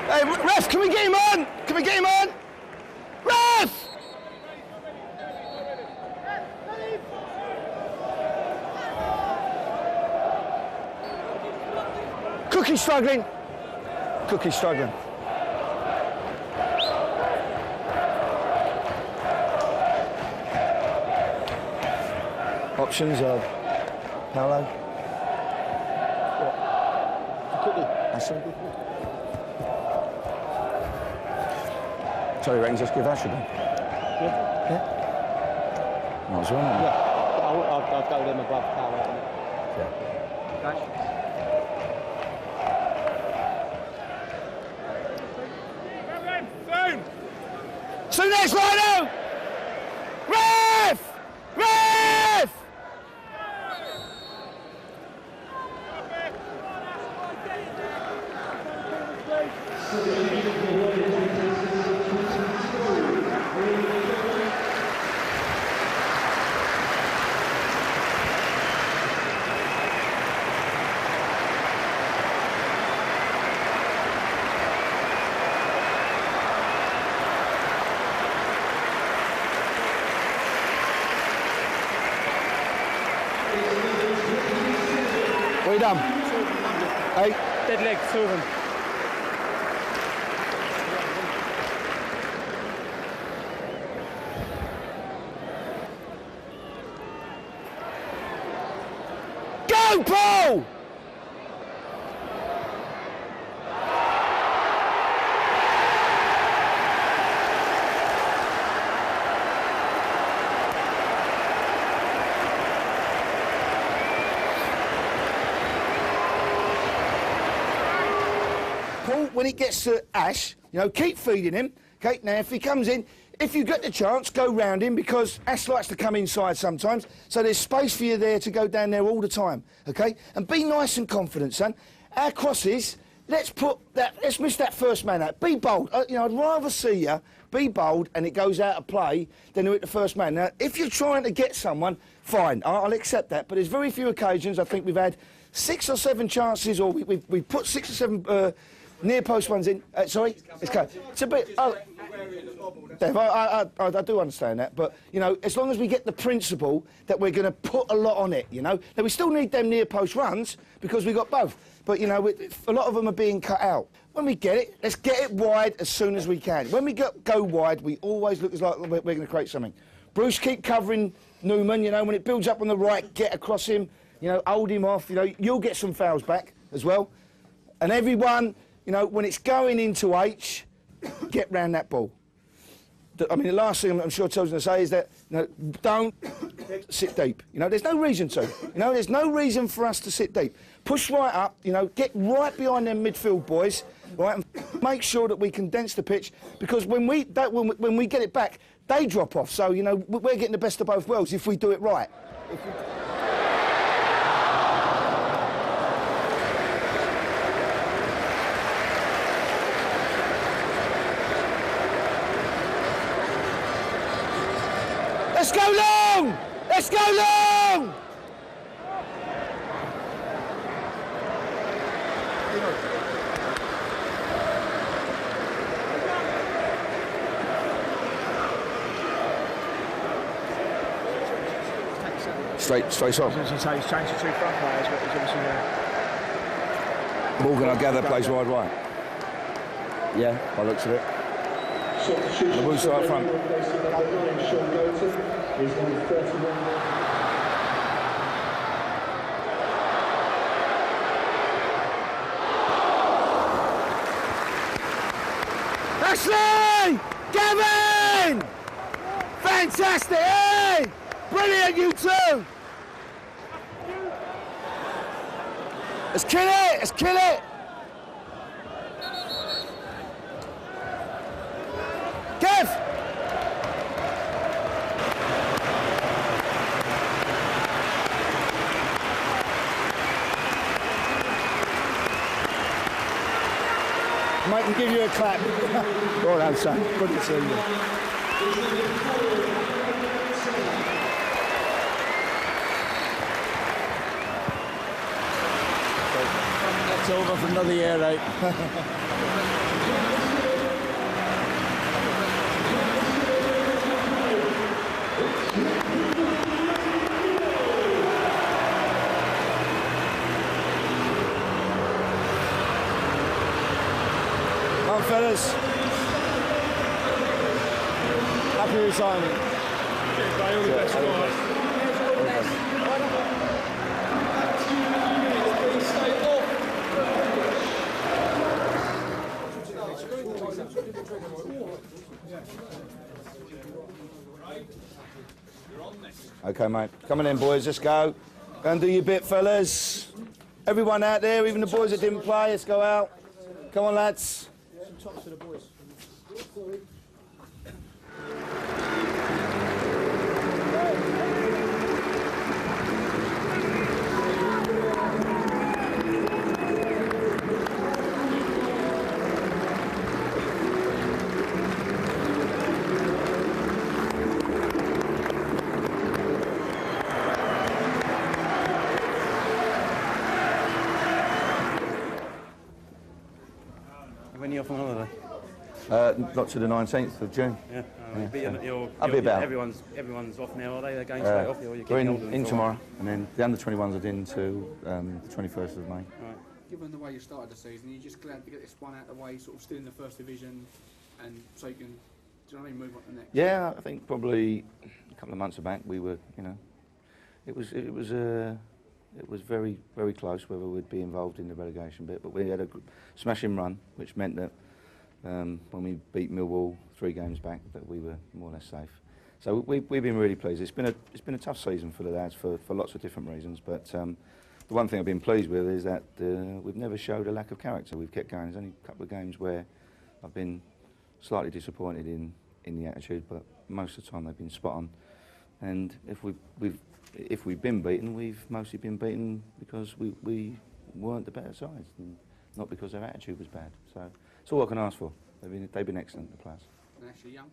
Hey, ref, can we get him on? Can we get him on? Ref! Cookie's struggling. Cookie's struggling. Options are Paolo. That's all good. Sorry, Rangers, just give Ash a go. Yeah? Might as well. Yeah, I'll I'd go with him above Carl. So next line, ref! Ref! What you done? Hey? Dead leg, 2 of them. Go, Paul! Paul, when it gets to Ash, you know, keep feeding him. Okay, now if he comes in, if you get the chance, go round him, because Ash likes to come inside sometimes, so there's space for you there to go down there all the time, okay? And be nice and confident, son. Our crosses, let's miss that first man out. Be bold. You know, I'd rather see you be bold and it goes out of play than to hit the first man. Now, if you're trying to get someone, fine, I'll accept that, but there's very few occasions. I think we've had 6 or 7 chances, or we've put 6 or 7 near post ones in. Sorry? It's a bit... Dave, I do understand that, but, you know, as long as we get the principle that we're going to put a lot on it, you know. Now, we still need them near post runs because we got both, but, you know, a lot of them are being cut out. When we get it, let's get it wide as soon as we can. When we go wide, we always look as like we're going to create something. Bruce, keep covering Newman, you know, when it builds up on the right, get across him, you know, hold him off, you know, you'll get some fouls back as well. And everyone, you know, when it's going into H, get round that ball. I mean, the last thing I'm sure Tell's going to say is that, you know, don't sit deep. You know, there's no reason to. You know, there's no reason for us to sit deep. Push right up, you know, get right behind them midfield boys, right, and make sure that we condense the pitch, because when we get it back, they drop off. So, you know, we're getting the best of both worlds if we do it right. Let's go long! Let's go long! Straight on. I was going to say he's changed to 2 front players, but he's obviously Morgan, I gather, plays wide right. Yeah, by the looks of it. The Moose right front. Ashley! Gavin! Fantastic, eh? Brilliant, you two! Let's kill it! Let's kill it! Kev! Mike can give you a clap. Well done, son. Good to see you. That's over for another year, right? Come on, fellas. Happy retirement. All the best, guys. Okay. Okay, mate. Come on in, boys. Let's go. Go and do your bit, fellas. Everyone out there, even the boys that didn't play, let's go out. Come on, lads. Some tops to the boys. When are you off on holiday? Not to the 19th of June. Yeah. I'll be about. Everyone's off now, are they? They're going straight off. Or you're We're getting in tomorrow, and then the under-21s are in to the 21st of May. Right. Given the way you started the season, you're just glad to get this one out of the way, sort of still in the first division, and so you can, do you know what I mean, move on to the next? Yeah, I think probably a couple of months back we were, you know, it was very, very close whether we'd be involved in the relegation bit, but we had a smashing run, which meant that when we beat Millwall 3 games back, that we were more or less safe. So we've been really pleased. It's been a tough season for the lads for lots of different reasons, but the one thing I've been pleased with is that we've never showed a lack of character. We've kept going. There's only a couple of games where I've been slightly disappointed in the attitude, but most of the time they've been spot on. And if we've been beaten, we've mostly been beaten because we weren't the better sides, and not because their attitude was bad. So it's all I can ask for. They've been excellent, the players. And actually young.